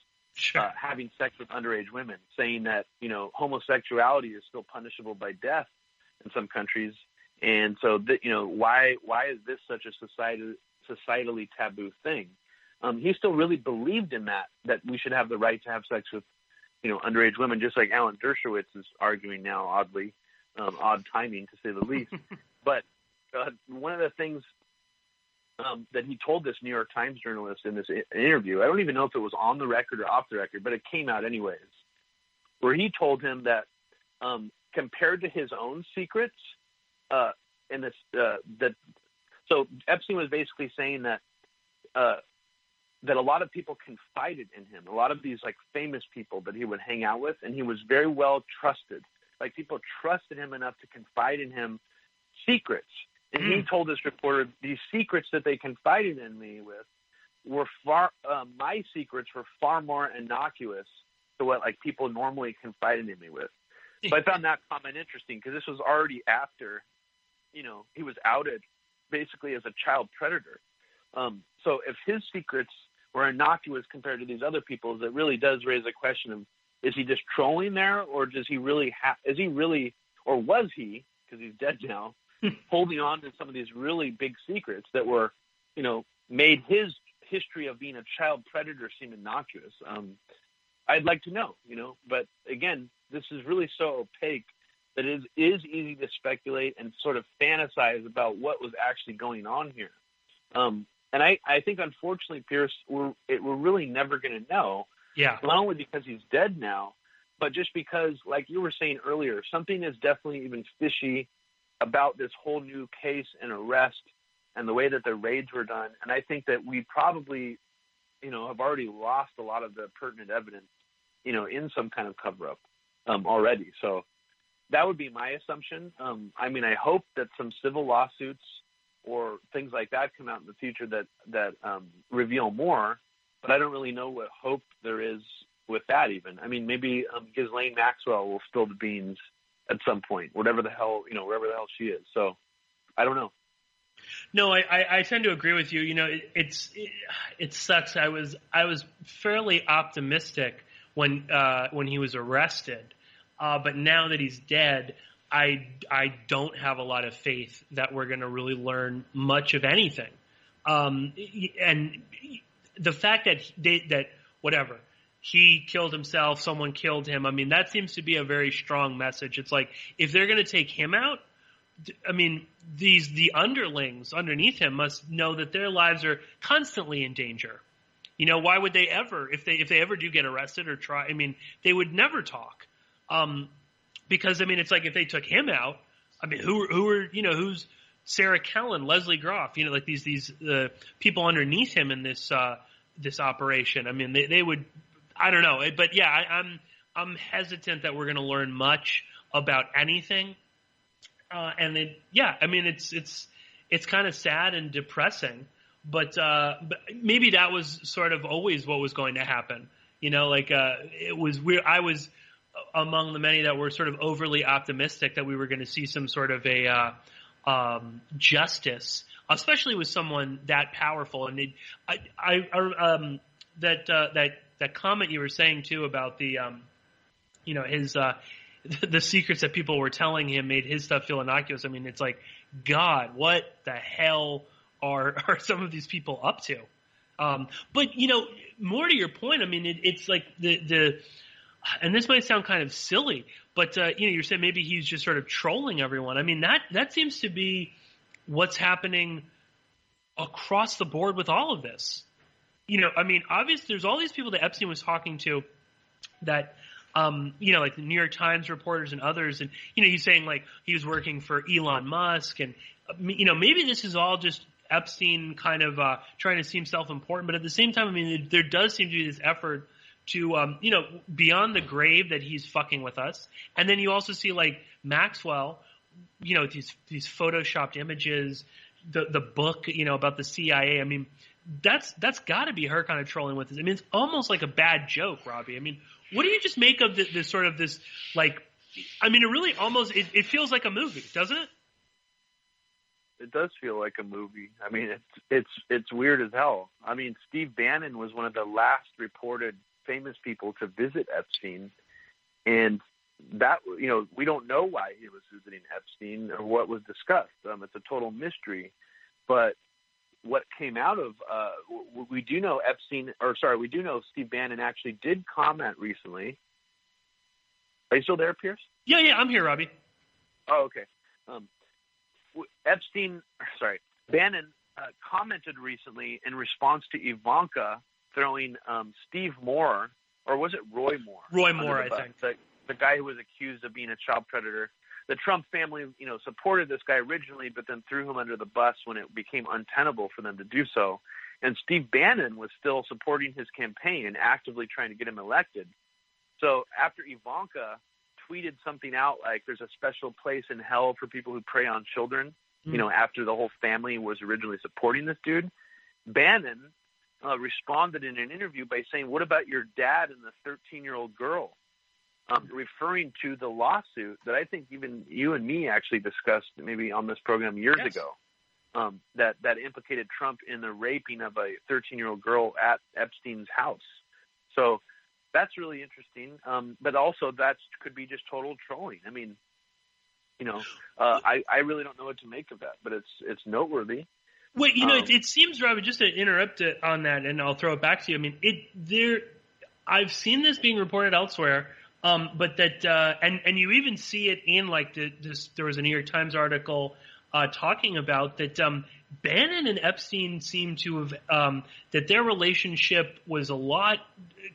having sex with underage women, saying that, homosexuality is still punishable by death in some countries. And so, why is this such a societally taboo thing? He still really believed in that we should have the right to have sex with, underage women, just like Alan Dershowitz is arguing now, oddly. Odd timing, to say the least. But one of the things that he told this New York Times journalist in this interview, I don't even know if it was on the record or off the record, but it came out anyways, where he told him that compared to his own secrets, so Epstein was basically saying that that a lot of people confided in him, a lot of these, like, famous people that he would hang out with, and he was very well trusted. Like, people trusted him enough to confide in him secrets. And he told this reporter, these secrets that they confided in me with were my secrets were far more innocuous to what, like, people normally confided in me with. So I found that comment interesting because this was already after, he was outed basically as a child predator. So if his secrets were innocuous compared to these other people's, it really does raise a question of, is he just trolling there, or does he really or was he, because he's dead now, holding on to some of these really big secrets that were, made his history of being a child predator seem innocuous? I'd like to know, but again, this is really so opaque that it is easy to speculate and sort of fantasize about what was actually going on here. And I think, unfortunately, Pierce, we're really never going to know. Yeah. Not only because he's dead now, but just because, like you were saying earlier, something is definitely even fishy about this whole new case and arrest and the way that the raids were done. And I think that we probably, have already lost a lot of the pertinent evidence, in some kind of cover-up already. So that would be my assumption. I mean, I hope that some civil lawsuits or things like that come out in the future that reveal more, but I don't really know what hope there is with that even. I mean, maybe Ghislane Maxwell will spill the beans at some point, wherever the hell she is. So I don't know. No, I tend to agree with you. You know, it sucks. I was fairly optimistic when he was arrested, but now that he's dead, I don't have a lot of faith that we're going to really learn much of anything. And the fact that whatever, he killed himself, someone killed him. I mean, that seems to be a very strong message. It's like, if they're going to take him out, I mean, the underlings underneath him must know that their lives are constantly in danger. You know, why would they ever, if they ever do get arrested or try, I mean, they would never talk. Because I mean, it's like if they took him out, I mean, who's Sarah Kellen, Leslie Groff, you know, like these people underneath him in this operation. I mean, they would, I don't know, but yeah, I'm hesitant that we're going to learn much about anything. And then, yeah, I mean, it's kind of sad and depressing, but maybe that was sort of always what was going to happen. You know, like it was weird. I was among the many that were sort of overly optimistic that we were going to see some sort of a justice, especially with someone that powerful. And that comment you were saying too about the you know, his the secrets that people were telling him made his stuff feel innocuous. I mean, it's like, God, what the hell are some of these people up to? But you know, more to your point, I mean, it's like the and this might sound kind of silly, but you know, you're saying maybe he's just sort of trolling everyone. I mean, that seems to be what's happening across the board with all of this. You know, I mean, obviously, there's all these people that Epstein was talking to that, you know, like the New York Times reporters and others, and you know, he's saying like he was working for Elon Musk, and you know, maybe this is all just Epstein kind of trying to seem self-important, but at the same time, I mean, there does seem to be this effort to, you know, beyond the grave that he's fucking with us. And then you also see like Maxwell, you know, these photoshopped images, the book, you know, about the CIA. I mean, that's got to be her kind of trolling with this. I mean, it's almost like a bad joke, Robbie. I mean, what do you just make of this sort of this, like, I mean, it really almost, it feels like a movie, doesn't it? It does feel like a movie. I mean, it's weird as hell. I mean, Steve Bannon was one of the last reported famous people to visit Epstein, and that, you know, we don't know why he was visiting Epstein or what was discussed. It's a total mystery. But what came out of we do know Steve Bannon actually did comment recently. Are you still there, Pierce? Yeah, I'm here, Robbie. Oh, okay. Bannon commented recently in response to Ivanka throwing Steve Moore, or was it Roy Moore? Roy Moore, I think. The guy who was accused of being a child predator. The Trump family, you know, supported this guy originally, but then threw him under the bus when it became untenable for them to do so. And Steve Bannon was still supporting his campaign and actively trying to get him elected. So after Ivanka tweeted something out like there's a special place in hell for people who prey on children, you know, after the whole family was originally supporting this dude, Bannon responded in an interview by saying, "What about your dad and the 13-year-old girl?" Referring to the lawsuit that I think even you and me actually discussed maybe on this program years ago, that implicated Trump in the raping of a 13-year-old girl at Epstein's house. So that's really interesting. But also that could be just total trolling. I mean, you know, I really don't know what to make of that, but it's noteworthy. Wait, you know, it seems, Robbie, just to interrupt it on that, and I'll throw it back to you. I mean, I've seen this being reported elsewhere, but that, and you even see it in like there was a New York Times article talking about that Bannon and Epstein seem to have that their relationship was a lot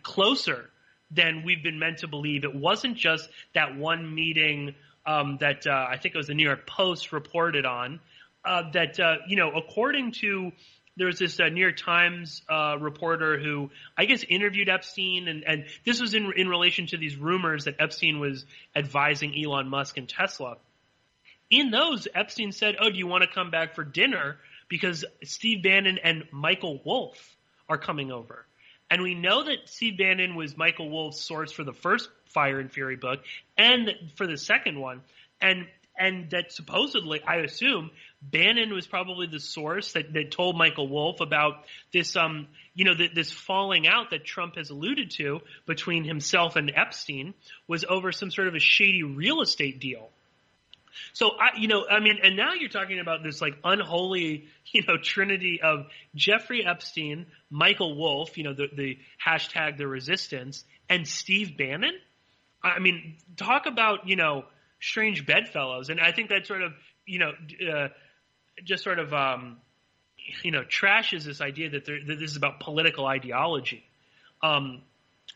closer than we've been meant to believe. It wasn't just that one meeting that I think it was the New York Post reported on. That you know, according to there was this New York Times reporter who I guess interviewed Epstein, and this was in relation to these rumors that Epstein was advising Elon Musk and Tesla. In those, Epstein said, "Oh, do you want to come back for dinner? Because Steve Bannon and Michael Wolff are coming over." And we know that Steve Bannon was Michael Wolff's source for the first Fire and Fury book and for the second one. And that supposedly, I assume, Bannon was probably the source that told Michael Wolff about this, this falling out that Trump has alluded to between himself and Epstein was over some sort of a shady real estate deal. So, and now you're talking about this like unholy, trinity of Jeffrey Epstein, Michael Wolff, the hashtag the resistance, and Steve Bannon. I mean, talk about, strange bedfellows. And I think that sort of, trashes this idea that this is about political ideology. Of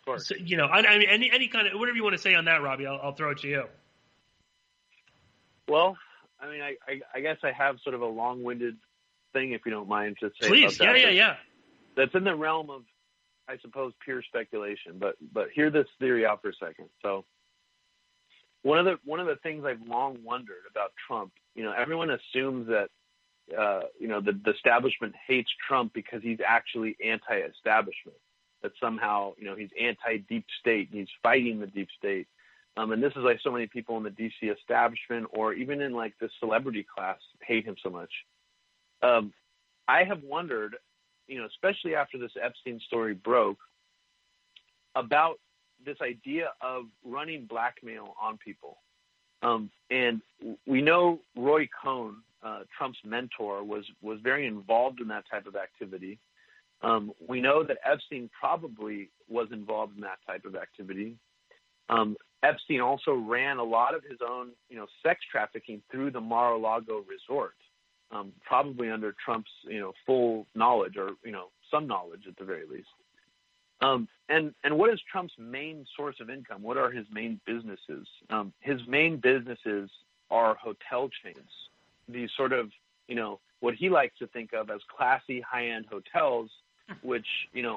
course. So, any kind of, whatever you want to say on that, Robbie, I'll throw it to you. Well, I mean, I guess I have sort of a long-winded thing, if you don't mind, to say. Please, about that. Yeah. That's in the realm of, I suppose, pure speculation. But hear this theory out for a second. So, one of the things I've long wondered about Trump, everyone assumes that, the establishment hates Trump because he's actually anti-establishment. That somehow, he's anti-deep state. He's fighting the deep state. And this is like so many people in the DC establishment or even in like the celebrity class hate him so much. I have wondered, especially after this Epstein story broke, about this idea of running blackmail on people. And we know Roy Cohn, Trump's mentor, was very involved in that type of activity. We know that Epstein probably was involved in that type of activity. Epstein also ran a lot of his own, sex trafficking through the Mar-a-Lago resort, probably under Trump's, full knowledge or, some knowledge at the very least. And what is Trump's main source of income? What are his main businesses? His main businesses are hotel chains. These sort of, what he likes to think of as classy high-end hotels, which,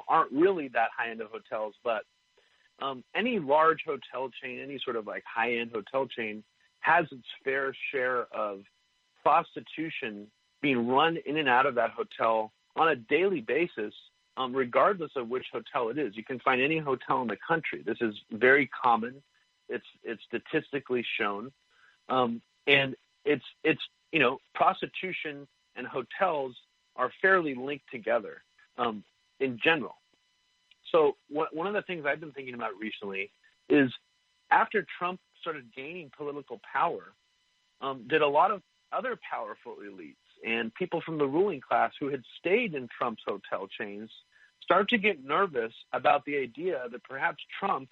aren't really that high-end of hotels, but any large hotel chain, any sort of like high-end hotel chain has its fair share of prostitution being run in and out of that hotel on a daily basis, regardless of which hotel it is. You can find any hotel in the country. This is very common. It's statistically shown. And it's prostitution and hotels are fairly linked together in general. So one of the things I've been thinking about recently is after Trump started gaining political power, did a lot of other powerful elites and people from the ruling class who had stayed in Trump's hotel chains start to get nervous about the idea that perhaps Trump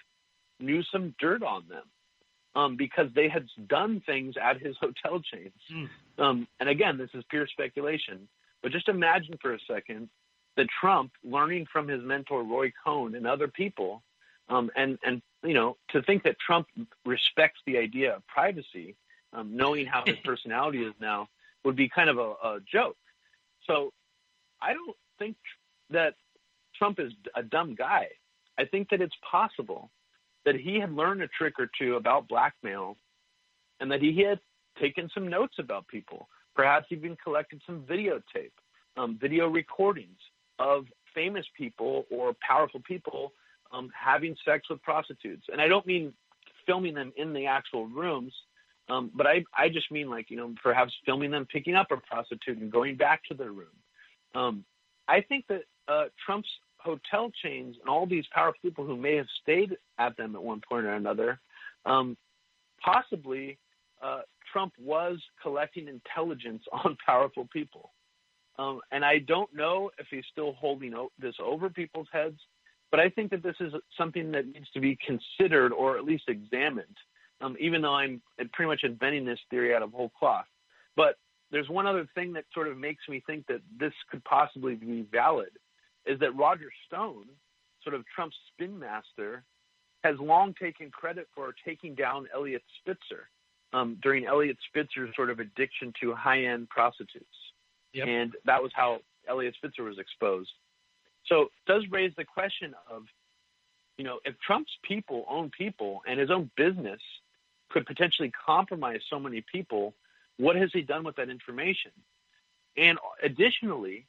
knew some dirt on them because they had done things at his hotel chains. And again, this is pure speculation, but just imagine for a second that Trump, learning from his mentor Roy Cohn and other people, and to think that Trump respects the idea of privacy, knowing how his personality is now, would be kind of a joke. So I don't think that Trump is a dumb guy. I think that it's possible that he had learned a trick or two about blackmail and that he had taken some notes about people. Perhaps even collected some videotape, video recordings of famous people or powerful people having sex with prostitutes. And I don't mean filming them in the actual rooms, but I just mean perhaps filming them picking up a prostitute and going back to their room. I think that Trump's hotel chains and all these powerful people who may have stayed at them at one point or another, possibly Trump was collecting intelligence on powerful people. And I don't know if he's still holding this over people's heads, but I think that this is something that needs to be considered or at least examined, even though I'm pretty much inventing this theory out of whole cloth. But there's one other thing that sort of makes me think that this could possibly be valid, is that Roger Stone, sort of Trump's spin master, has long taken credit for taking down Elliot Spitzer during Elliot Spitzer's sort of addiction to high-end prostitutes. Yep. And that was how Eliot Spitzer was exposed. So it does raise the question of, if Trump's own people and his own business could potentially compromise so many people, what has he done with that information? And additionally,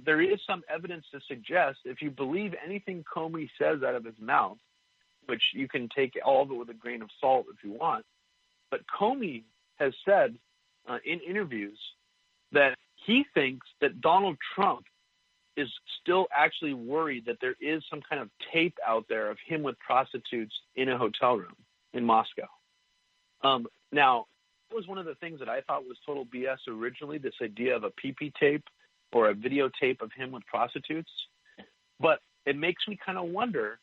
there is some evidence to suggest, if you believe anything Comey says out of his mouth, which you can take all of it with a grain of salt if you want, but Comey has said in interviews that he thinks that Donald Trump is still actually worried that there is some kind of tape out there of him with prostitutes in a hotel room in Moscow. Now, that was one of the things that I thought was total BS originally, this idea of a PP tape or a videotape of him with prostitutes. But it makes me kind of wonder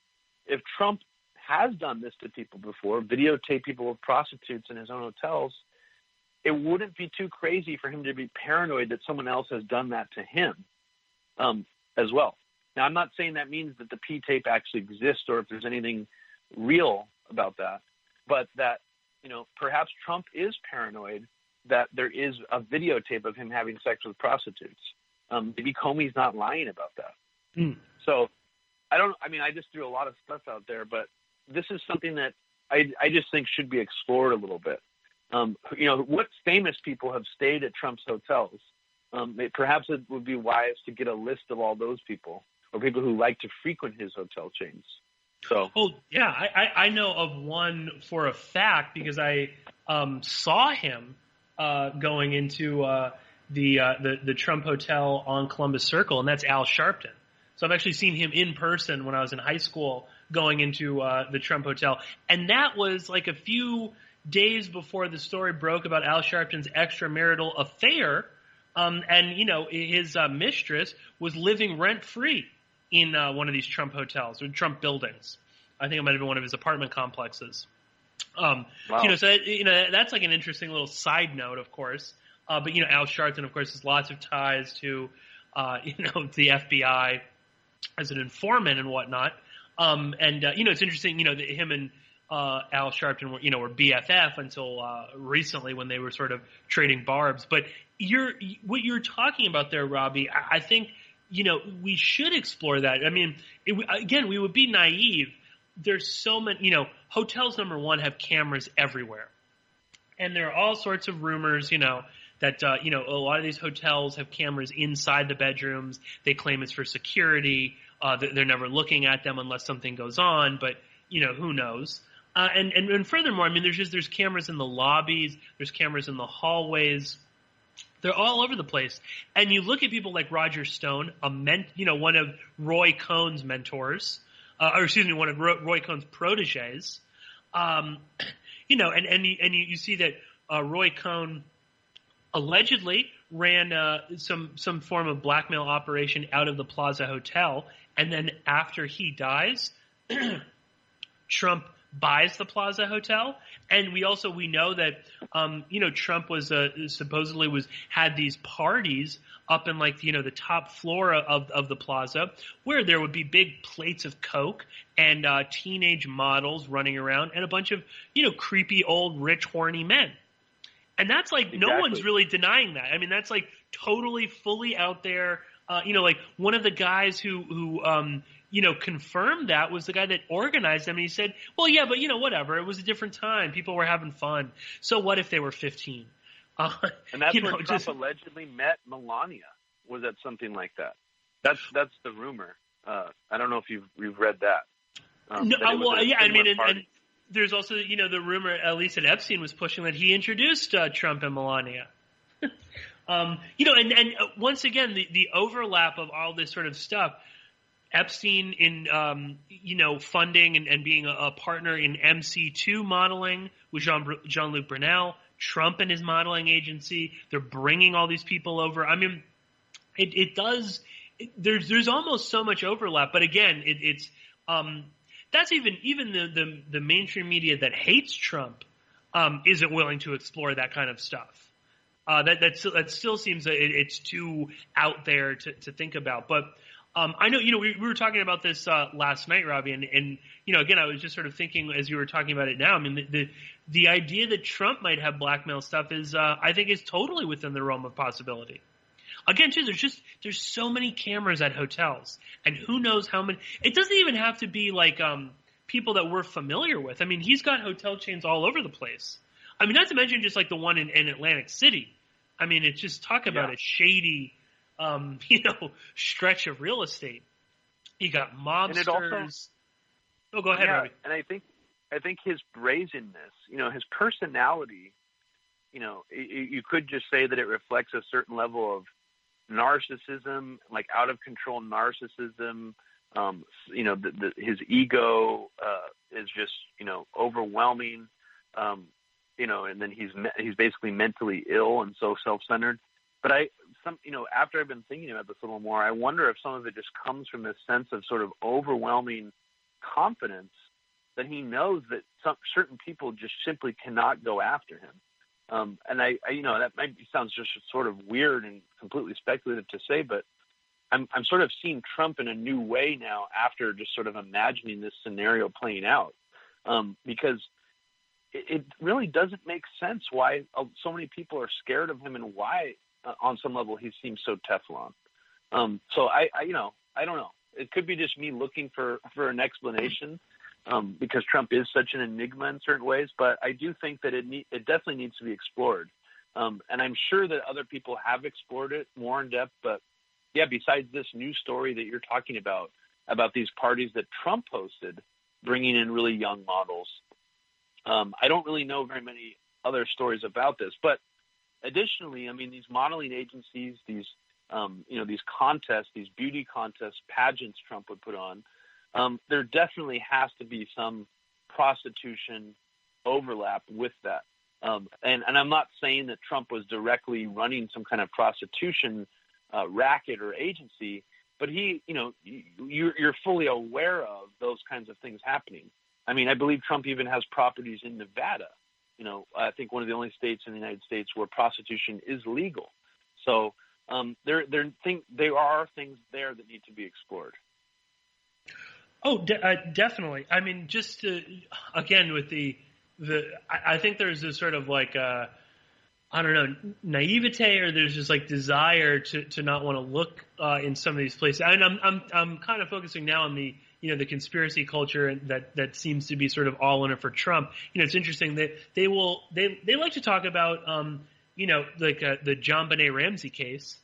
if Trump has done this to people before, videotape people with prostitutes in his own hotels. It wouldn't be too crazy for him to be paranoid that someone else has done that to him as well. Now, I'm not saying that means that the P tape actually exists or if there's anything real about that, but that, perhaps Trump is paranoid that there is a videotape of him having sex with prostitutes. Maybe Comey's not lying about that. So I just threw a lot of stuff out there, but this is something that I just think should be explored a little bit. What famous people have stayed at Trump's hotels? Perhaps it would be wise to get a list of all those people or people who like to frequent his hotel chains. So, I know of one for a fact because I saw him going into the Trump Hotel on Columbus Circle, and that's Al Sharpton. So I've actually seen him in person when I was in high school going into the Trump Hotel, and that was like a few days before the story broke about Al Sharpton's extramarital affair. And his mistress was living rent-free in one of these Trump hotels or Trump buildings. I think it might have been one of his apartment complexes. Wow. So that's like an interesting little side note, of course. But Al Sharpton, of course, has lots of ties to the FBI as an informant and whatnot. It's interesting, that him and Al Sharpton were BFF until recently when they were sort of trading barbs. But what you're talking about there, Robbie, I think we should explore that. I mean, again, we would be naive. There's so many, hotels, number one, have cameras everywhere, and there are all sorts of rumors, that a lot of these hotels have cameras inside the bedrooms. They claim it's for security. They're never looking at them unless something goes on, but who knows? And furthermore, I mean, there's cameras in the lobbies, there's cameras in the hallways. They're all over the place. And you look at people like Roger Stone, one of Roy Cohn's mentors, one of Roy Cohn's proteges. And you see that Roy Cohn allegedly ran some form of blackmail operation out of the Plaza Hotel, and then after he dies, Trump buys the Plaza Hotel, and we know that Trump was supposedly had these parties up in the top floor of the Plaza where there would be big plates of Coke and teenage models running around and a bunch of creepy old rich horny men. And that's no one's really denying that. I mean, that's totally fully out there. One of the guys who confirmed that was the guy that organized them. And he said, well, yeah, but whatever. It was a different time. People were having fun. So what if they were 15? And that's where Trump allegedly met Melania, was at something like that. That's the rumor. I don't know if you've read that. And there's also, the rumor, at least that Epstein was pushing, that he introduced Trump and Melania. And once again, the overlap of all this sort of stuff, Epstein in, funding and being a partner in MC2 modeling with Jean-Luc Brunel, Trump and his modeling agency, they're bringing all these people over. I mean, there's almost so much overlap, but again, it's that's even the mainstream media that hates Trump isn't willing to explore that kind of stuff. That still seems that it's too out there to think about. But I know we were talking about this last night, Robbie, and again I was just sort of thinking as you were talking about it now. I mean the idea that Trump might have blackmail stuff is I think is totally within the realm of possibility. Again, too, there's so many cameras at hotels, and who knows how many. It doesn't even have to be like people that we're familiar with. I mean, he's got hotel chains all over the place. I mean, not to mention just like the one in Atlantic City. I mean, it's just talk about a shady, stretch of real estate. You got mobsters. Go ahead, Robbie. And I think his brazenness, his personality, you could just say that it reflects a certain level of narcissism, like out of control narcissism. His ego is just, overwhelming. And then he's basically mentally ill and so self-centered. But after I've been thinking about this a little more, I wonder if some of it just comes from this sense of sort of overwhelming confidence that he knows that certain people just simply cannot go after him. And that sounds just sort of weird and completely speculative to say, but I'm sort of seeing Trump in a new way now after just sort of imagining this scenario playing out, because it really doesn't make sense why so many people are scared of him and why, on some level, he seems so Teflon. So I don't know. It could be just me looking for an explanation, because Trump is such an enigma in certain ways. But I do think that it definitely needs to be explored, and I'm sure that other people have explored it more in depth. But yeah, besides this new story that you're talking about these parties that Trump hosted, bringing in really young models. I don't really know very many other stories about this, but additionally, I mean, these modeling agencies, these contests, these beauty contests, pageants Trump would put on, there definitely has to be some prostitution overlap with that. And I'm not saying that Trump was directly running some kind of prostitution racket or agency, but you're fully aware of those kinds of things happening. I mean, I believe Trump even has properties in Nevada. I think one of the only states in the United States where prostitution is legal. So there are things there that need to be explored. Oh, definitely. I mean, just again with I think there's this sort of like naivete, or there's just like desire to not want to look in some of these places. And I'm kind of focusing now on the the conspiracy culture that seems to be sort of all in it for Trump. It's interesting that they like to talk about the John Benet Ramsey case,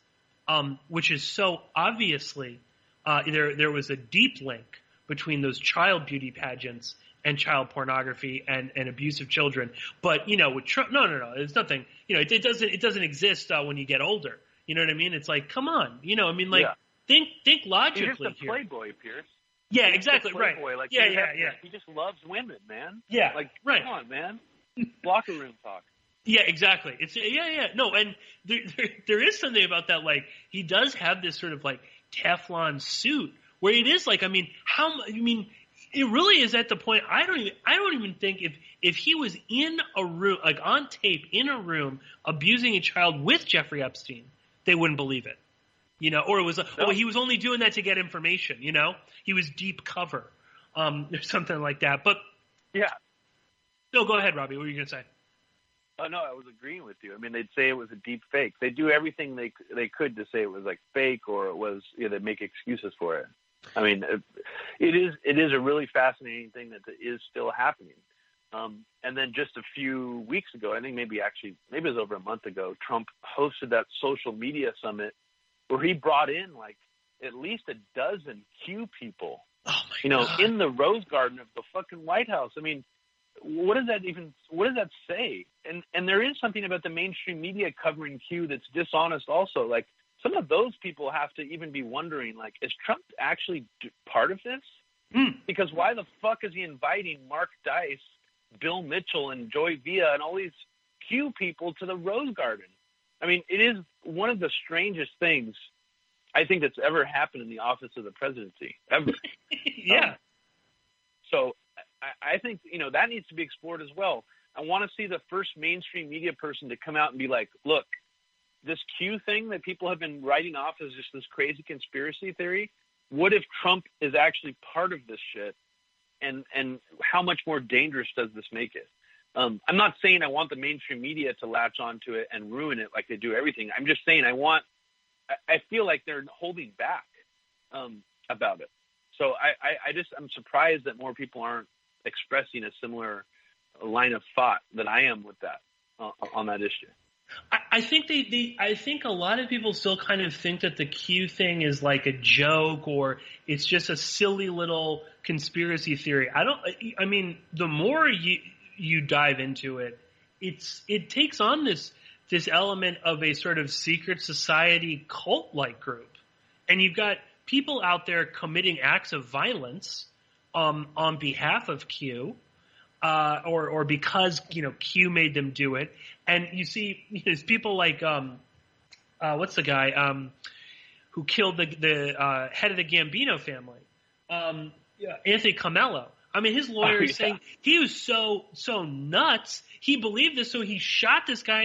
which is so obviously there was a deep link between those child beauty pageants and child pornography and abuse of children. But with Trump, no, there's nothing. It doesn't exist when you get older. You know what I mean? It's like, come on, think logically. He's just a playboy, Pierce. Yeah, exactly, right. Like, yeah. He just loves women, man. Yeah, like, right. Come on, man. Locker room talk. Yeah, exactly. It's no, and there is something about that. Like, he does have this sort of like Teflon suit where it is like, it really is at the point. I don't even think if he was in a room, like on tape in a room abusing a child with Jeffrey Epstein, they wouldn't believe it. Or it was, he was only doing that to get information, He was deep cover, or something like that. But, yeah. No, go ahead, Robbie. What were you going to say? Oh, no, I was agreeing with you. I mean, they'd say it was a deep fake. They do everything they could to say it was, like, fake, or it was, they make excuses for it. I mean, it is a really fascinating thing that is still happening. And then just a few weeks ago, I think maybe it was over a month ago, Trump hosted that social media summit where he brought in like at least a dozen Q people, God. In the Rose Garden of the fucking White House. I mean, what does that say? And there is something about the mainstream media covering Q that's dishonest also. Like, some of those people have to even be wondering, like, is Trump actually part of this? Because why the fuck is he inviting Mark Dice, Bill Mitchell, and Joy Villa and all these Q people to the Rose Garden? I mean, it is one of the strangest things I think that's ever happened in the office of the presidency, ever. Yeah. So I think, that needs to be explored as well. I want to see the first mainstream media person to come out and be like, look, this Q thing that people have been writing off as just this crazy conspiracy theory, what if Trump is actually part of this shit? And how much more dangerous does this make it? I'm not saying I want the mainstream media to latch onto it and ruin it like they do everything. I'm just saying I want I feel like they're holding back about it. So I'm surprised that more people aren't expressing a similar line of thought that I am with that on that issue. I think I think a lot of people still kind of think that the Q thing is like a joke or it's just a silly little conspiracy theory. I mean, the more you dive into it, it takes on this element of a sort of secret society cult-like group. And you've got people out there committing acts of violence on behalf of Q. Or because, Q made them do it. And you see there's people like, what's the guy who killed the head of the Gambino family? Anthony Comello. I mean, his lawyer is saying he was so nuts. He believed this, so he shot this guy,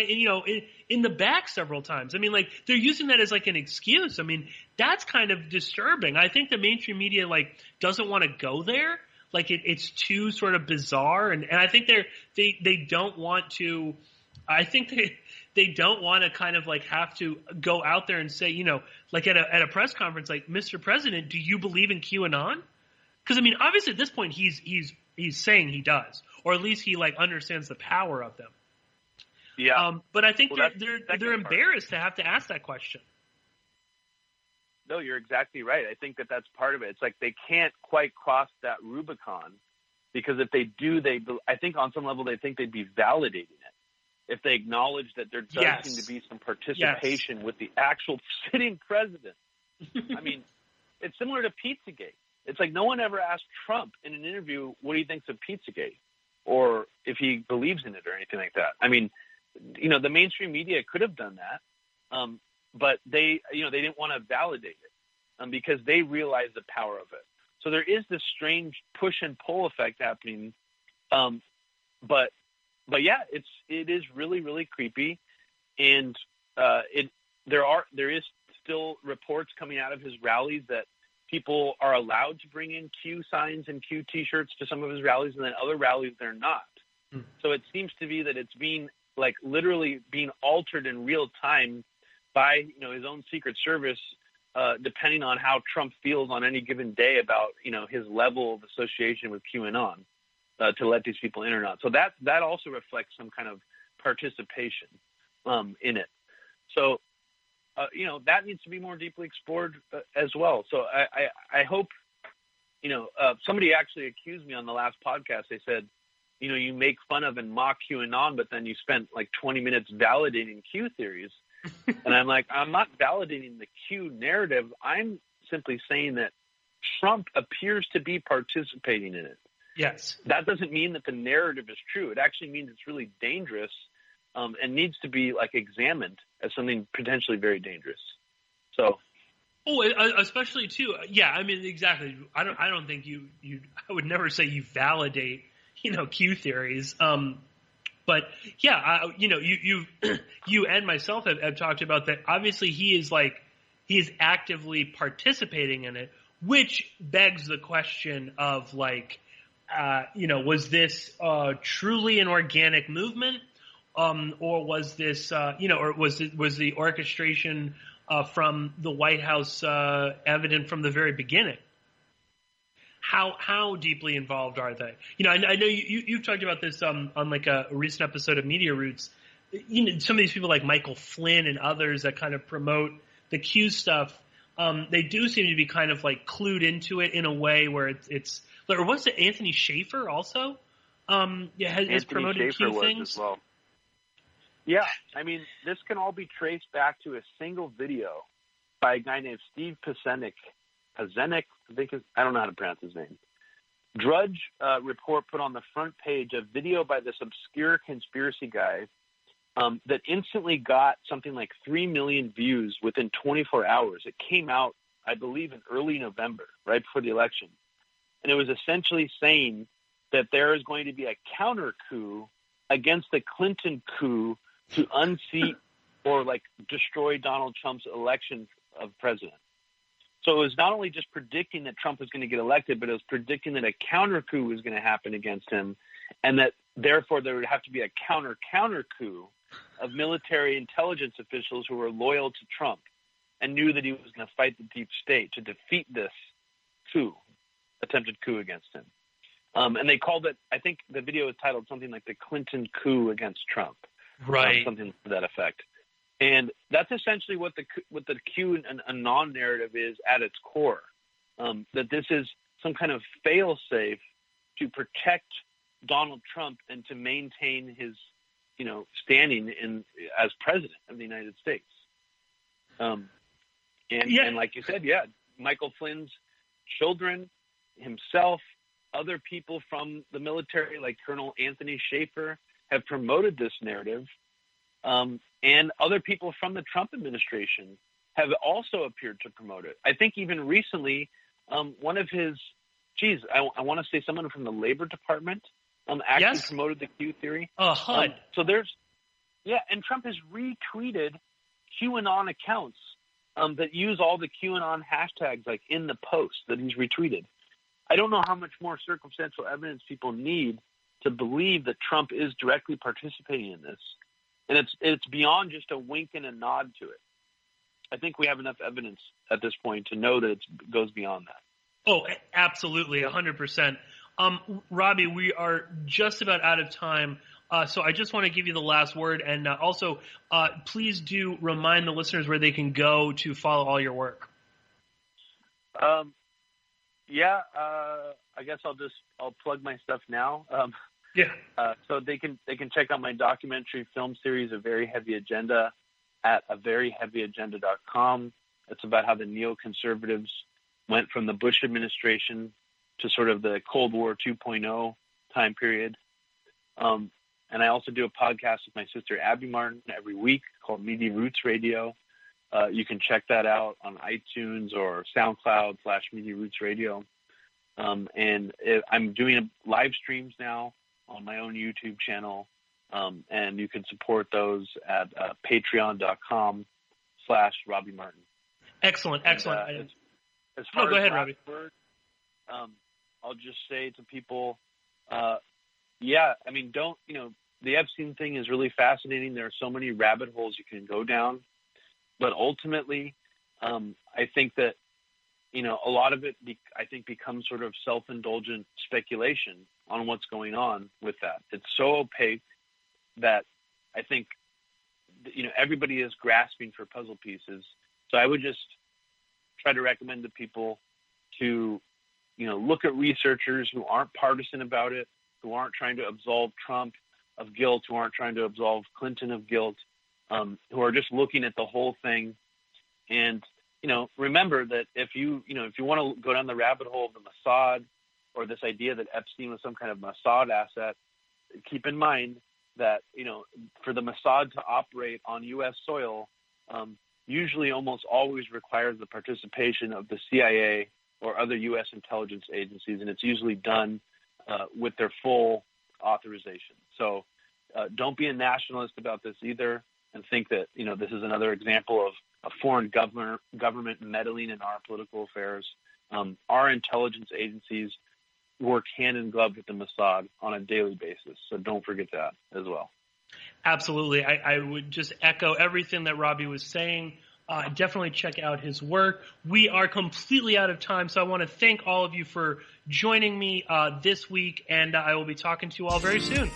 in the back several times. I mean, like, they're using that as like an excuse. I mean, that's kind of disturbing. I think the mainstream media doesn't want to go there. Like it's too sort of bizarre, and I think they don't want to. I think they don't want to kind of have to go out there and say, like at a press conference, like, Mr. President, do you believe in QAnon? Because I mean, obviously at this point he's saying he does, or at least he understands the power of them. Yeah. But I think they're embarrassed to have to ask that question. No, you're exactly right. I think that's part of it. It's like they can't quite cross that Rubicon because if they do, I think on some level they think they'd be validating it if they acknowledge that there does seem to be some participation with the actual sitting president. I mean, it's similar to Pizzagate. It's like no one ever asked Trump in an interview what he thinks of Pizzagate or if he believes in it or anything like that. I mean, the mainstream media could have done that. But they didn't want to validate it because they realize the power of it. So there is this strange push and pull effect happening. But yeah, it is really, really creepy. And there is still reports coming out of his rallies that people are allowed to bring in Q signs and Q T-shirts to some of his rallies, and then other rallies they're not. So it seems to be that it's being literally being altered in real time by his own Secret Service, depending on how Trump feels on any given day about his level of association with QAnon, to let these people in or not. So that also reflects some kind of participation in it. So that needs to be more deeply explored as well. So I hope somebody actually accused me on the last podcast. They said, you make fun of and mock QAnon, but then you spent 20 minutes validating Q theories. And I'm like, I'm not validating the Q narrative. I'm simply saying that Trump appears to be participating in it. Yes. That doesn't mean that the narrative is true. It actually means it's really dangerous and needs to be examined as something potentially very dangerous. So. Oh, especially too. Yeah, I mean, exactly. I don't think I would never say you validate, Q theories. But yeah, you and myself have talked about that. Obviously, he is actively participating in it, which begs the question of was this truly an organic movement, or was this or was the orchestration from the White House evident from the very beginning? How deeply involved are they? I know you've talked about this on a recent episode of Media Roots. Some of these people like Michael Flynn and others that kind of promote the Q stuff, they do seem to be kind of clued into it in a way where it's or was it Anthony Schaefer also? Has promoted Q things as well. Yeah, I mean, this can all be traced back to a single video by a guy named Steve Pazenik, I don't know how to pronounce his name. Drudge Report put on the front page a video by this obscure conspiracy guy that instantly got something like 3 million views within 24 hours. It came out, I believe, in early November, right before the election. And it was essentially saying that there is going to be a counter coup against the Clinton coup to unseat or destroy Donald Trump's election of president. So it was not only just predicting that Trump was going to get elected, but it was predicting that a counter coup was going to happen against him, and that therefore there would have to be a counter coup of military intelligence officials who were loyal to Trump. and knew that he was going to fight the deep state to defeat this attempted coup against him. And they called it, I think the video is titled something like the Clinton coup against Trump. Right. Something to that effect. And that's essentially what the QAnon narrative is at its core. That this is some kind of fail-safe to protect Donald Trump and to maintain his, standing as president of the United States. And like you said, Michael Flynn's children, himself, other people from the military like Colonel Anthony Schaefer have promoted this narrative. And other people from the Trump administration have also appeared to promote it. I think even recently, one of his, I want to say someone from the Labor Department actually promoted the Q theory. HUD. And Trump has retweeted QAnon accounts that use all the QAnon hashtags like in the post that he's retweeted. I don't know how much more circumstantial evidence people need to believe that Trump is directly participating in this. And it's beyond just a wink and a nod to it. I think we have enough evidence at this point to know that it goes beyond that. Oh, absolutely, 100%. Robbie, we are just about out of time, so I just want to give you the last word. And also, please do remind the listeners where they can go to follow all your work. I guess I'll plug my stuff now. So they can check out my documentary film series, A Very Heavy Agenda, at averyheavyagenda.com. It's about how the neoconservatives went from the Bush administration to sort of the Cold War 2.0 time period. And I also do a podcast with my sister Abby Martin every week called Media Roots Radio. You can check that out on iTunes or SoundCloud/Media Roots Radio. And I'm doing live streams now on my own YouTube channel, and you can support those at patreon.com/Robbie Martin. Excellent. As far go as ahead, Robbie. Word, I'll just say to people, the Epstein thing is really fascinating. There are so many rabbit holes you can go down, but ultimately, I think that, a lot of it, becomes sort of self-indulgent speculation on what's going on with that. It's so opaque that I think, everybody is grasping for puzzle pieces. So I would just try to recommend to people to, look at researchers who aren't partisan about it, who aren't trying to absolve Trump of guilt, who aren't trying to absolve Clinton of guilt, who are just looking at the whole thing. And, remember that if you want to go down the rabbit hole of the Mossad or this idea that Epstein was some kind of Mossad asset, keep in mind that, for the Mossad to operate on U.S. soil, usually almost always requires the participation of the CIA or other U.S. intelligence agencies, and it's usually done with their full authorization. So don't be a nationalist about this either, and think that, this is another example of a foreign government meddling in our political affairs. Our intelligence agencies work hand in glove with the Mossad on a daily basis. So don't forget that as well. Absolutely. I would just echo everything that Robbie was saying. Definitely check out his work. We are completely out of time, so I want to thank all of you for joining me this week, and I will be talking to you all very soon.